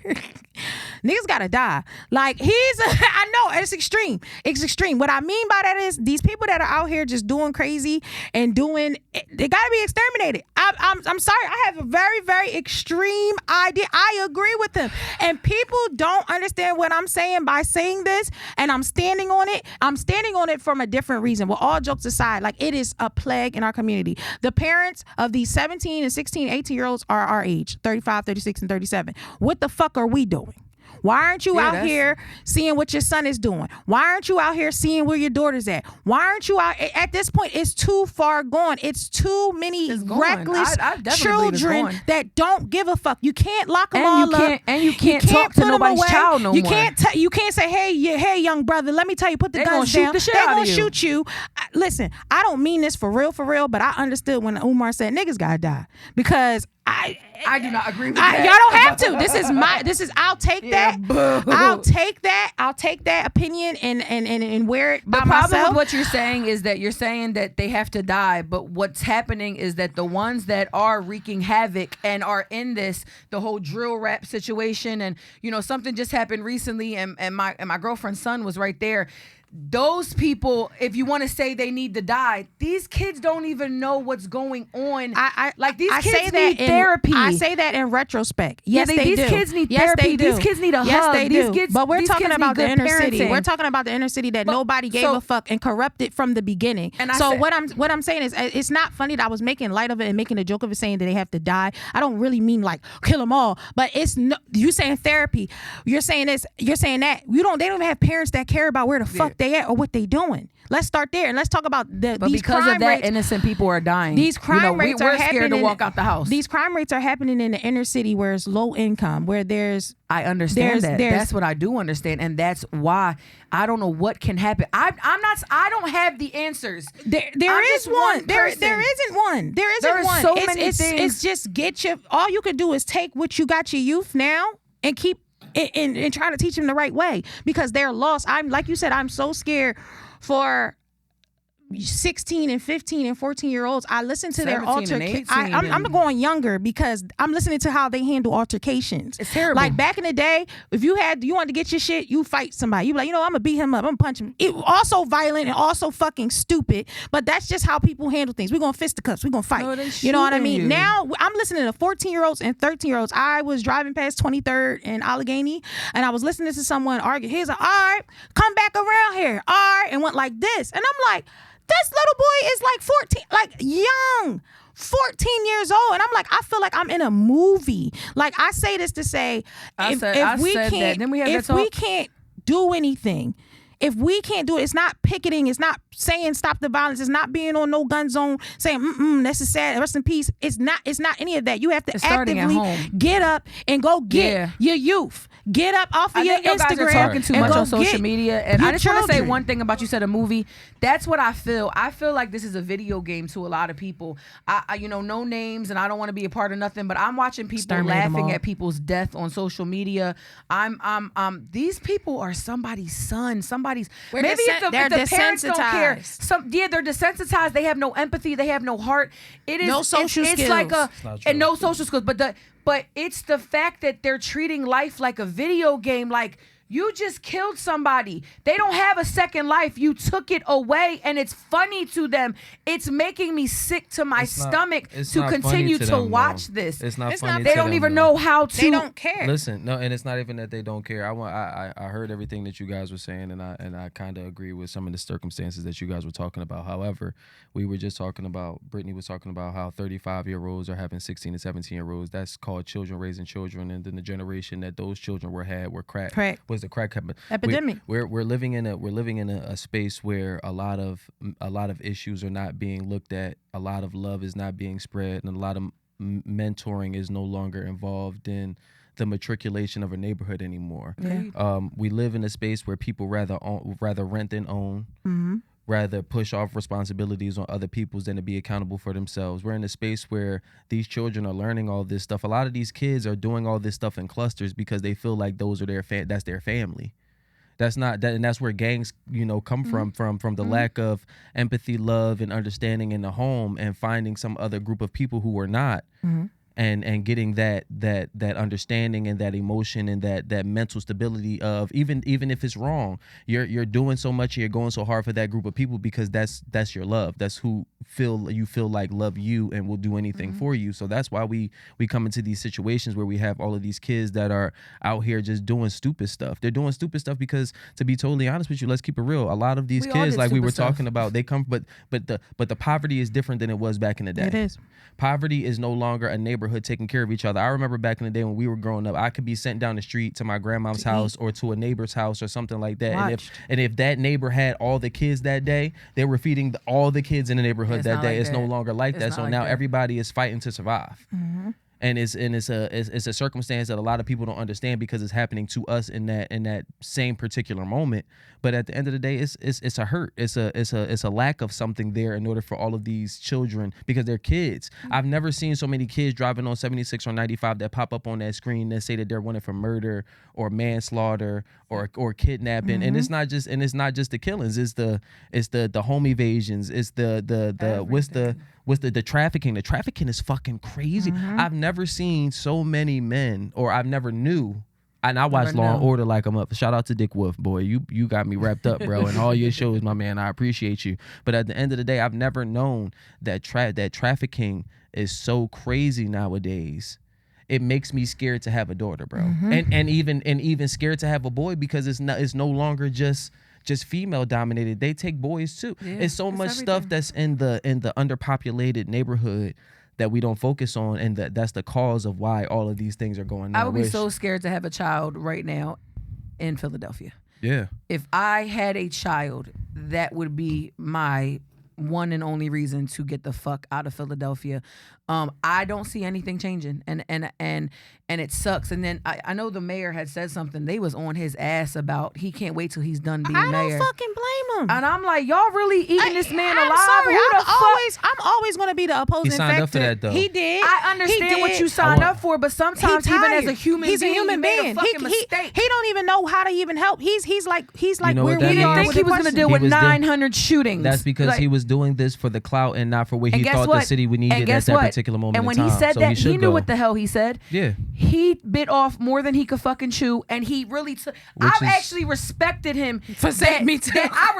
Niggas gotta die. Like I know it's extreme. It's extreme. What I mean by that is these people that are out here just doing crazy and they gotta be exterminated. I'm sorry. I have a very, very extreme idea. I agree with them. And people don't understand what I'm saying by saying this, and I'm standing on it. I'm standing on it from a different reason. Well, all jokes aside, like it is a plague in our community. The parents of these 17 and 16, 18-year-olds are our age, 35, 36, and 37. What the fuck are we doing? Why aren't you out here seeing what your son is doing? Why aren't you out here seeing where your daughter's at? Why aren't you out at this point? It's too far gone. It's too many reckless children that don't give a fuck. You can't lock them all up. And you can't talk to nobody's child no more. You can't say, hey, young brother, let me tell you, put the guns down. They're gonna shoot you. Listen, I don't mean this for real, but I understood when Umar said niggas gotta die because I do not agree with that. Y'all don't have to. I'll take that. I'll take that opinion and wear it by myself. The problem with what you're saying is that you're saying that they have to die, but what's happening is that the ones that are wreaking havoc and are in this, the whole drill rap situation, and something just happened recently, and my girlfriend's son was right there. Those people, if you want to say they need to die, these kids don't even know what's going on. These kids need therapy. I say that in retrospect. Yes, they do. These kids need therapy. These kids need a hug. Yes, they do. But we're these talking kids about the inner parenting. city. We're talking about the inner city that nobody gave a fuck and corrupted from the beginning. What I'm saying is, it's not funny that I was making light of it and making a joke of it, saying that they have to die. I don't really mean like kill them all, but it's you saying therapy. You're saying this. You're saying that. They don't even have parents that care about where the fuck they at or what they doing. Let's start there and let's talk about these because crime of that, rates. Innocent people are dying. These crime rates are happening. We're scared to walk out the house. These crime rates are happening in the inner city where it's low income, where there's. I understand that. That's what I do understand, and that's why I don't know what can happen. I don't have the answers. There is one. There isn't one. There isn't one. So many things. It's just all you could do is take what you got your youth now and keep. And try to teach them the right way because they're lost. I'm like you said, I'm so scared for 16 and 15 and 14-year-olds, I listen to their 17 and 18 I'm going younger because I'm listening to how they handle altercations. It's terrible. Like back in the day, if you wanted to get your shit, you fight somebody. You be like, I'm gonna beat him up, I'm gonna punch him. It also violent and also fucking stupid, but that's just how people handle things. We're gonna fisticuffs, we're gonna fight. No, they you know what I shooting mean? you. Now I'm listening to 14-year-olds and 13-year-olds. I was driving past 23rd in Allegheny and I was listening to someone argue. He's like, all right, come back around here. All right, and went like this. And I'm like, this little boy is like 14, like young, 14 years old. And I'm like, I feel like I'm in a movie. Like, I say this to say, if we can't do anything, if we can't do it, it's not picketing, it's not saying stop the violence, it's not being on no gun zone, saying this is sad, rest in peace. It's not any of that. You have to actively get up and go get your youth. Get up off of your Instagram. Guys are talking too much on social media. And I just want to say children. one thing about you said a movie. That's what I feel. I feel like this is a video game to a lot of people. I no names, and I don't want to be a part of nothing, but I'm watching people laughing at people's death on social media. These people are somebody's son, somebody's. Maybe if the parents don't care. They're desensitized. They have no empathy. They have no heart. It is no social skills. It's like and no social skills. But it's the fact that they're treating life like a video game. Like, you just killed somebody. They don't have a second life. You took it away, and it's funny to them. It's making me sick to my stomach to continue to watch this. It's not funny. They don't even know how to. They don't care. Listen, no, and it's not even that they don't care. I heard everything that you guys were saying, and I kind of agree with some of the circumstances that you guys were talking about. However, we were just talking about, Brittany was talking about how 35-year-olds are having 16 and 17-year-olds. That's called children raising children, and then the generation that those children were crack. Was the crack epidemic. We're living in a space where a lot of issues are not being looked at. A lot of love is not being spread, and a lot of mentoring is no longer involved in the matriculation of a neighborhood anymore. Yeah. We live in a space where people rather rent than own. Mm-hmm. Rather push off responsibilities on other people than to be accountable for themselves. We're in a space where these children are learning all this stuff. A lot of these kids are doing all this stuff in clusters because they feel like those are that's their family. That's not that, and that's where gangs, come from the lack of empathy, love, and understanding in the home, and finding some other group of people who are not. Mm-hmm. And getting that understanding and that emotion and that mental stability of even if it's wrong, you're doing so much and you're going so hard for that group of people because that's your love. That's who you feel like love you and will do anything for you. So that's why we come into these situations where we have all of these kids that are out here just doing stupid stuff. They're doing stupid stuff because, to be totally honest with you, let's keep it real. A lot of these kids, like we were talking about, they come, but the poverty is different than it was back in the day. It is. Poverty is no longer a neighborhood taking care of each other. I remember back in the day when we were growing up, I could be sent down the street to my grandma's house or to a neighbor's house or something like that. And if that neighbor had all the kids that day, they were feeding all the kids in the neighborhood that day. It's no longer like that. So now everybody is fighting to survive. Mm-hmm. And it's a circumstance that a lot of people don't understand because it's happening to us in that same particular moment. But at the end of the day, it's a hurt. It's a lack of something there in order for all of these children, because they're kids. I've never seen so many kids driving on 76 or 95 that pop up on that screen that say that they're wanted for murder or manslaughter or kidnapping. And it's not just the killings. It's the home evasions. It's the trafficking. The trafficking is fucking crazy. I've never seen so many men, or I've never knew. And I watched Law and Order like I'm up. Shout out to Dick Wolf, boy. You got me wrapped up, bro. And all your shows, my man. I appreciate you. But at the end of the day, I've never known that trafficking is so crazy nowadays. It makes me scared to have a daughter, bro. And even scared to have a boy, because it's no longer just female dominated. They take boys too. Yeah, it's so much stuff that's in the underpopulated neighborhood that we don't focus on, and that's the cause of why all of these things are going on. I would be so scared to have a child right now in Philadelphia. Yeah. If I had a child, that would be my one and only reason to get the fuck out of Philadelphia. I don't see anything changing, and it sucks. And then I know the mayor had said something. They was on his ass about he can't wait till he's done being mayor. I don't fucking blame blame him. And I'm like, y'all really eating this man alive? I'm sorry. Who the fuck? I'm always going to be the opposing He signed up for factor. that, though. He did. I understand what you signed up for, but sometimes even as a human he's being, a human you made being. a fucking mistake. He don't even know how to even help. He's like You know where what that we means? are. think with he the was going to question. deal He with was 900 shootings. That's because Like, he was doing this for the clout and not for what and he guess thought what? the city we And needed guess at that what? particular moment And when in time. he said So that, should he knew go. what the hell he said. Yeah. He bit off more than he could fucking chew, and he really took. Which I've is- actually respected him For saying me too. I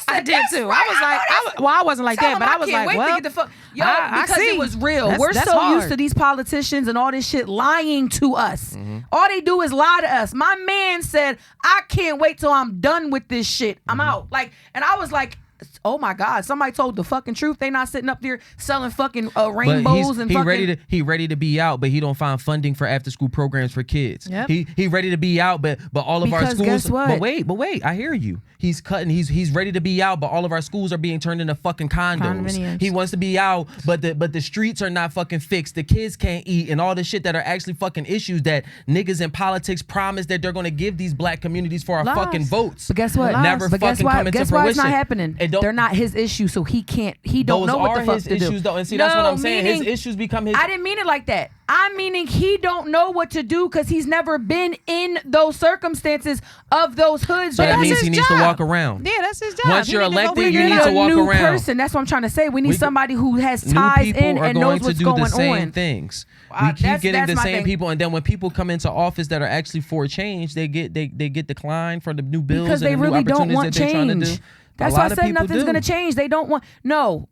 I did "That's too. right, I wasn't like Tell that, him but I was can't like, wait well, to get the fuck. Yo, I because see. it was real. We're That's so hard. used to these politicians and all this shit lying to us. Mm-hmm. All they do is lie to us. My man said, I can't wait till I'm done with this shit. I'm Mm-hmm. out. Like, and I was like, oh my God, somebody told the fucking truth. They not sitting up there selling fucking rainbows and he fucking. ready to be out, but he don't find funding for after school programs for kids. Yep. He ready to be out, but all of our Because schools. guess what? But wait, I hear you. He's cutting. He's ready to be out, but all of our schools are being turned into fucking condos. Condominiums. He wants to be out, but the streets are not fucking fixed. The kids can't eat, and all the shit that are actually fucking issues that niggas in politics promise that they're gonna give these black communities for our Lies. fucking votes. But guess what? Never but fucking guess why? come into Guess why it's not fruition. happening? It don't- They're not his issue, so he can't. He don't Those know what are the fuck his to do. issues, though, and see that's what I'm saying. His meaning- issues become his. I didn't mean it like that. I'm meaning he don't know what to do because he's never been in those circumstances of those hoods. So that that's means his he needs to job. walk around. Yeah, that's his job. Once He you're need to go elected, figure you it need out. to walk new around. person. That's what I'm trying to say. We need We- somebody who has New ties people in are and going knows to what's do going the same on. things. Wow, We keep that's getting the my same thing. people, and then when people come into office that are actually for change, they get declined for the new bills Because and they the new really don't opportunities want that they're trying to do. change. A That's lot why I of said people nothing's do. going to change. They don't want. No,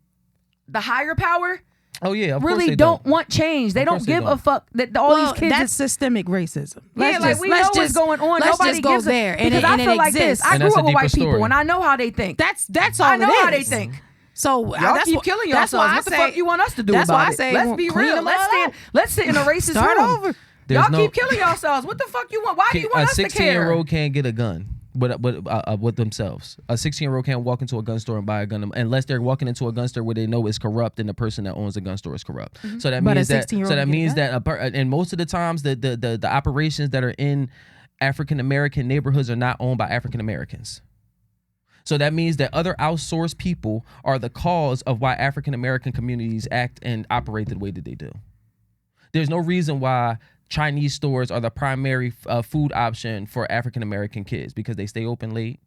the higher power Oh yeah, of course really they don't want change. They Of don't course they give a don't. fuck that all Well, these kids. that's systemic racism. Yeah, like we know what's going on. Let's Nobody just go gives a, there, and because it, I and feel it like this. exists. I And grew that's up a with white deeper people, story. and I know how they think. That's all I know it how they is. think. So Y'all that's keep what- killing that's yourselves. why What the I fuck say- you want us to do that's about why I it? say, Let's well, be clean real. them Let's all stand. out. Let's sit in a racist Start room. over. There's Y'all no- keep killing yourselves. What the fuck you want? Why do you want A us to 16-year-old care? can't get a gun with themselves. A 16-year-old can't walk into a gun store and buy a gun unless they're walking into a gun store where they know it's corrupt and the person that owns the gun store is corrupt. So that But means a that 16-year-old can get a that and most of the times the operations that are in African American neighborhoods are not owned by African Americans. So that means that other outsourced people are the cause of why African American communities act and operate the way that they do. There's no reason why Chinese stores are the primary food option for African American kids because they stay open late.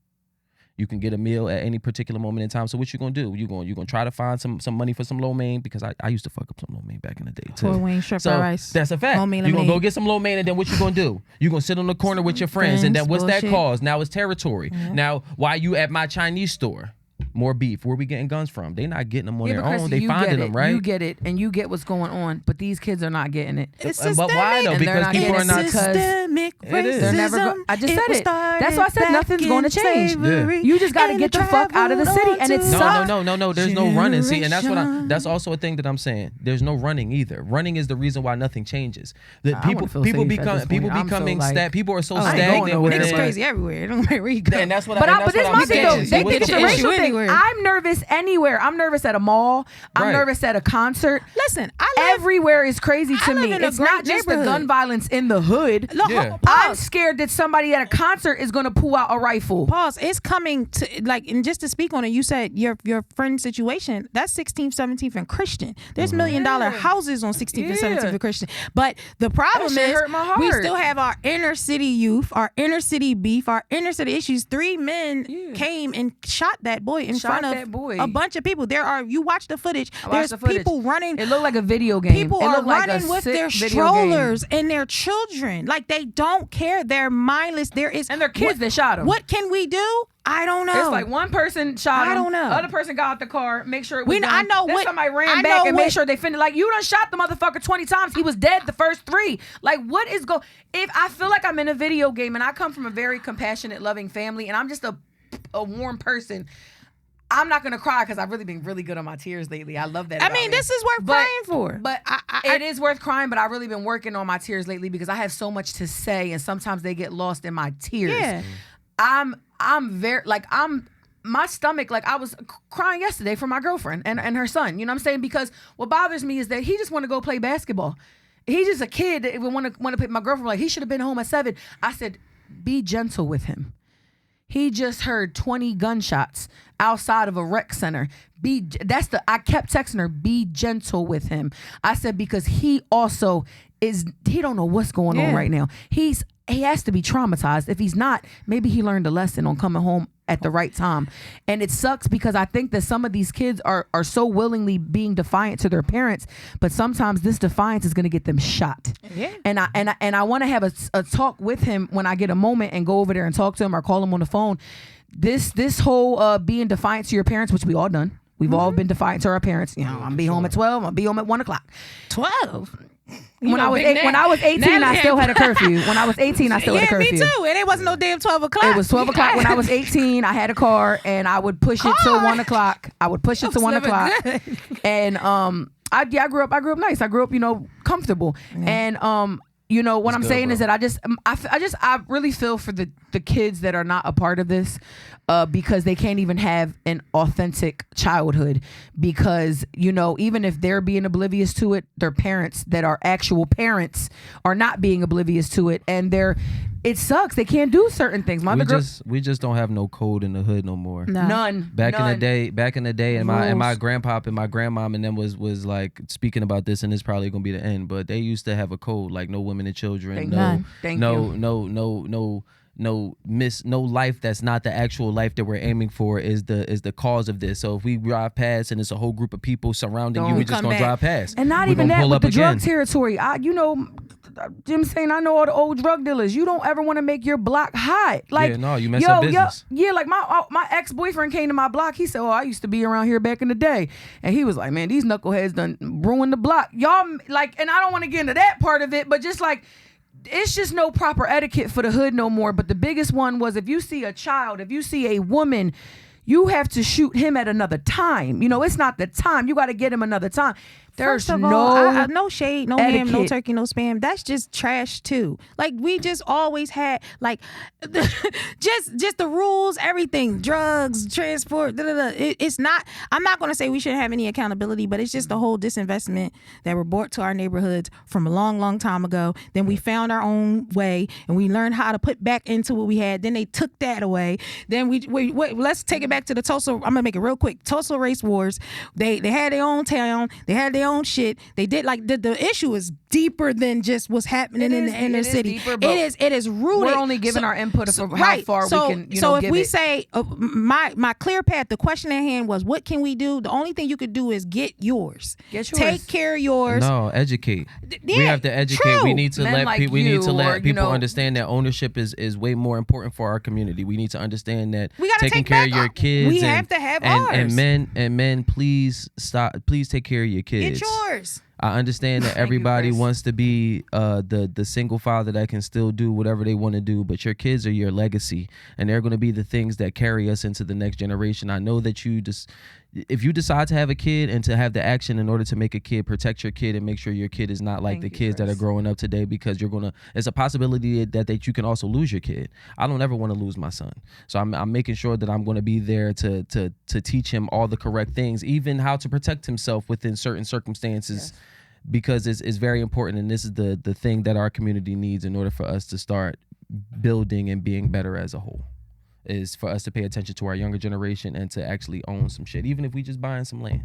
You can get a meal at any particular moment in time. So what you gonna do? You gonna try to find some money for some lo mein because I used to fuck up some lo mein back in the day too. Fort Wayne shrimp So fried rice. that's a fact. Homemade You gonna go lemonade. get some lo mein and then what you gonna do? You gonna sit on the corner with your friends and then what's that Bullshit. cause? Now it's territory. Now why you at my Chinese store? More beef. Where we getting guns from? They not getting them on Yeah, their because own. They you finding get them, it. right? You get it, and you get what's going on. But these kids are not getting it. It's But why though? And they're Because not people are getting not. it because systemic It is. They're never racism. go- I just said was it. That's why I said started nothing's back gonna in change. slavery, You just gotta and get it your fuck out of the traveled city, and on it to sucks. No. There's no running. See, and generation. that's also a thing that I'm saying. There's no running either. Running is the reason why nothing changes. The I people wanna feel people safe at become this people point. I'm so, becoming like, people are so I ain't going stagnant nowhere. with Niggas it. crazy everywhere. It don't matter where you go. And that's what. But and this that's is what my I'm thing saying. though. So They what's think it's the a point? racial thing. Anywhere. I'm nervous anywhere. I'm nervous at a mall. I'm Right. nervous at a concert. Listen, I live. Everywhere is crazy to I live me. in a It's not great just the neighborhood. gun violence in the hood. Look, Yeah. I'm pause. scared that somebody at a concert is going to pull out a rifle. Pause. It's coming to like, and just to speak on it, you said your friend's situation. That's 16th, 17th, and Christian. There's $1 million houses on 16th and 17th and Christian. But the problem That shit is, hurt my we heart. still have our inner city youth, our inner city beef, our inner city issues. 3 men came and shot that boy in Shot front of that boy. a bunch of people. You watch the footage. I watched There's the footage. people running. It looked like a video game. People it are looked like running a with sick their video strollers game. and their children. Like they don't care. They're mindless. There is And their kids that shot him. What can we do? I don't know. It's like one person shot him. I don't know. Other person got out the car, make sure it was We- done. I know Then what- somebody I ran know back and what- made sure they finished. Like, you done shot the motherfucker 20 times. He was dead the first 3. Like, what is if I feel like I'm in a video game and I come from a very compassionate, loving family and I'm just a warm person, I'm not gonna cry because I've really been really good on my tears lately. I love that. I about mean, me. this is worth But- praying for. But it is worth crying, but I've really been working on my tears lately because I have so much to say and sometimes they get lost in my tears. Yeah. I'm very my stomach, like I was crying yesterday for my girlfriend and her son. You know what I'm saying? Because what bothers me is that he just want to go play basketball. He's just a kid that want to play. My girlfriend was like, he should have been home at 7. I said, be gentle with him. He just heard 20 gunshots outside of a rec center. I kept texting her, be gentle with him. I said, because he also he don't know what's going on right now. He has to be traumatized. If he's not, maybe he learned a lesson on coming home at the right time. And it sucks because I think that some of these kids are so willingly being defiant to their parents, but sometimes this defiance is going to get them shot. Yeah. And I want to have a talk with him when I get a moment and go over there and talk to him or call him on the phone. This whole being defiant to your parents, which we all done. We've all been defiant to our parents. You know, I'm gonna be home at 12. I'm gonna be home at 1 o'clock. 12. When I was 18, I still had a curfew. When I was 18, I still had a curfew. Yeah, me too. And it wasn't no damn 12 o'clock. It was 12 o'clock when I was 18. I had a car, and I would push it till 1 o'clock. I would push it to 1 o'clock. And I grew up nice. I grew up, comfortable. And what I'm saying is that I really feel for the kids that are not a part of this, because they can't even have an authentic childhood, because even if they're being oblivious to it, their parents that are actual parents are not being oblivious to it, and it sucks. They can't do certain things. We just don't have no code in the hood no more. No. None. Back in the day, and my grandpop and my grandmom and them was like speaking about this, and it's probably gonna be the end. But they used to have a code like no women and children, no life that's not the actual life that we're aiming for is the cause of this. So if we drive past and it's a whole group of people surrounding you, we're just gonna drive past. And not even that, with the drug territory. Jim saying, I know all the old drug dealers. You don't ever want to make your block hot. Like, you mess up business. Like my ex-boyfriend came to my block. He said, I used to be around here back in the day. And he was like, man, these knuckleheads done ruined the block. Y'all, like, and I don't want to get into that part of it, but just like, it's just no proper etiquette for the hood no more. But the biggest one was, if you see a child, if you see a woman, you have to shoot him at another time. It's not the time. You got to get him another time. There's no shade, no etiquette. ham, no turkey, no spam. That's just trash too. Like, we just always had like just the rules, everything, drugs, transport. It's not. I'm not going to say we shouldn't have any accountability, but it's just the whole disinvestment that were brought to our neighborhoods from a long, long time ago. Then we found our own way, and we learned how to put back into what we had. Then they took that away. Then we let's take it back to the Tulsa. I'm gonna make it real quick. Tulsa race wars. They had their own town. They had their own shit. They did the issue is deeper than just what's happening in the inner city. Deeper, it is rooted. We're only giving our input of how far we can. So if we say my clear path, the question at hand was, what can we do? The only thing you could do is get yours. Take care of yours. No, educate. Yeah, we have to educate. true. We need to let people understand that ownership is way more important for our community. We need to understand that we gotta taking care of your kids. We have to have ours. And men, please stop. Please take care of your kids. Get yours. I understand that everybody wants to be the single father that can still do whatever they want to do, but your kids are your legacy, and they're going to be the things that carry us into the next generation. I know that if you decide to have a kid and to have the action in order to make a kid, protect your kid and make sure your kid is not like the kids that are growing up today, because it's a possibility that you can also lose your kid. I don't ever want to lose my son. So I'm making sure that I'm going to be there to teach him all the correct things, even how to protect himself within certain circumstances. Yes. Because it's very important, and this is the thing that our community needs in order for us to start building and being better as a whole, is for us to pay attention to our younger generation and to actually own some shit, even if we just buying some land.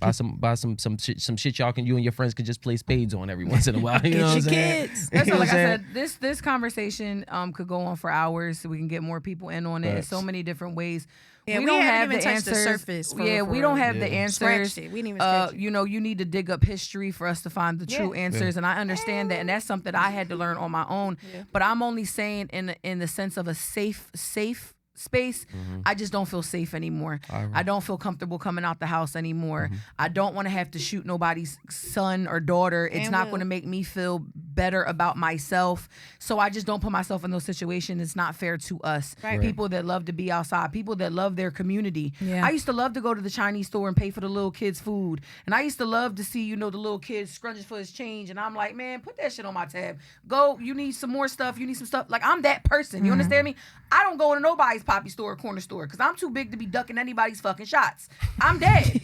Buy some shit you and your friends can just play spades on every once in a while. You know what I'm saying? That's like I said, this conversation could go on for hours, so we can get more people in on it. There's so many different ways. Yeah, we don't have even the answers. The surface we don't have the answers. We didn't even scratch it. You need to dig up history for us to find the true answers, and I understand that, and that's something I had to learn on my own. Yeah. But I'm only saying in the sense of a safe space. I just don't feel safe anymore. I don't feel comfortable coming out the house anymore. I don't want to have to shoot nobody's son or daughter. It's not going to make me feel better about myself. So I just don't put myself in those situations. It's not fair to us. Right. People that love to be outside, people that love their community. Yeah. I used to love to go to the Chinese store and pay for the little kids' food. And I used to love to see, the little kids scrunching for his change. And I'm like, man, put that shit on my tab. Go, you need some more stuff. You need some stuff. Like, I'm that person. You understand me? I don't go into nobody's poppy store or corner store because I'm too big to be ducking anybody's fucking shots. I'm dead. Sorry,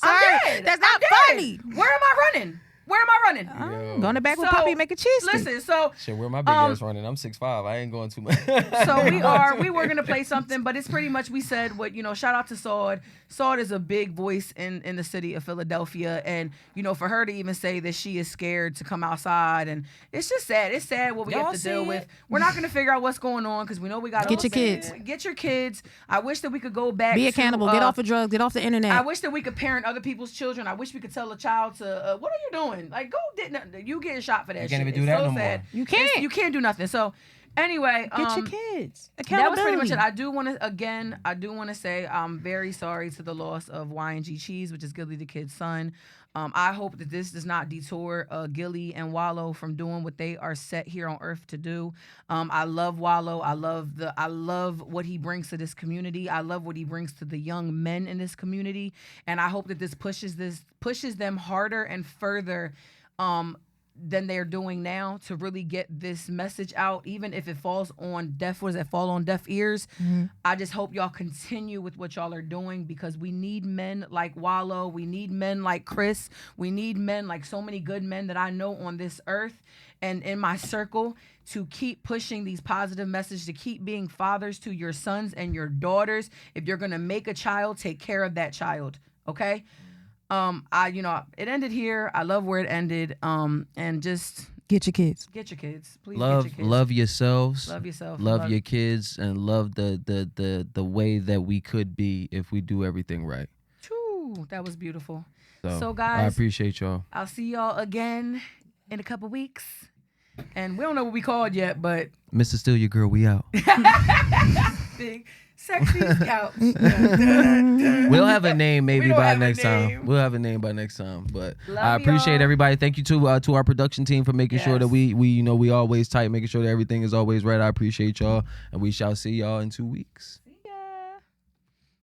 I'm dead. That's not funny. Where am I running? Where am I running? Yo. Going to back with So, Poppy, make a cheese stick. Listen, so Shit, where my big ass running? I'm 6'5". I ain't going too much. so we were gonna play something, but it's pretty much we said what, you know, shout out to Saud. Saud is a big voice in the city of Philadelphia, and you know, for her to even say that she is scared to come outside, and it's just sad. It's sad what we Y'all have to deal see with. it? We're not gonna figure out what's going on because we know we got Get your kids. Get your kids. I wish that we could go back. Be accountable. To, Get off of drugs. Get off the internet. I wish that we could parent other people's children. I wish we could tell a child to, what are you doing? Like, go, you getting shot for that shit. can't even do It's that so no more. sad. You can't. You can't do nothing. So, anyway. Get your kids. That was Accountability. pretty much it. I do want to say I'm very sorry to the loss of YNG Cheese, which is Gilly the Kid's son. I hope that this does not detour Gilly and Wallow from doing what they are set here on earth to do. I love Wallow. I love what he brings to this community. I love what he brings to the young men in this community. And I hope that this pushes them harder and further than they're doing now to really get this message out, even if it falls on deaf ears. Mm-hmm. I just hope y'all continue with what y'all are doing, because we need men like Wallow. We need men like Chris. We need men like so many good men that I know on this earth and in my circle to keep pushing these positive messages, to keep being fathers to your sons and your daughters. If you're going to make a child, take care of that child. Okay? It ended here. I love where it ended. And just Get your kids. get your kids. Please love get your kids. love yourselves. Love yourself. Love your kids, and love the way that we could be if we do everything right. Whew, that was beautiful. So, I guys, appreciate y'all. I'll see y'all again in a couple weeks. And we don't know what we called yet, but Mr. Still Your Girl, we out. big sexy couch. We'll have a name maybe don't by have a next time. name. We'll have a name by next time. But Love I appreciate y'all. everybody. Thank you to our production team for making sure that Yes. we always tight, making sure that everything is always right. I appreciate y'all, and we shall see y'all in 2 weeks.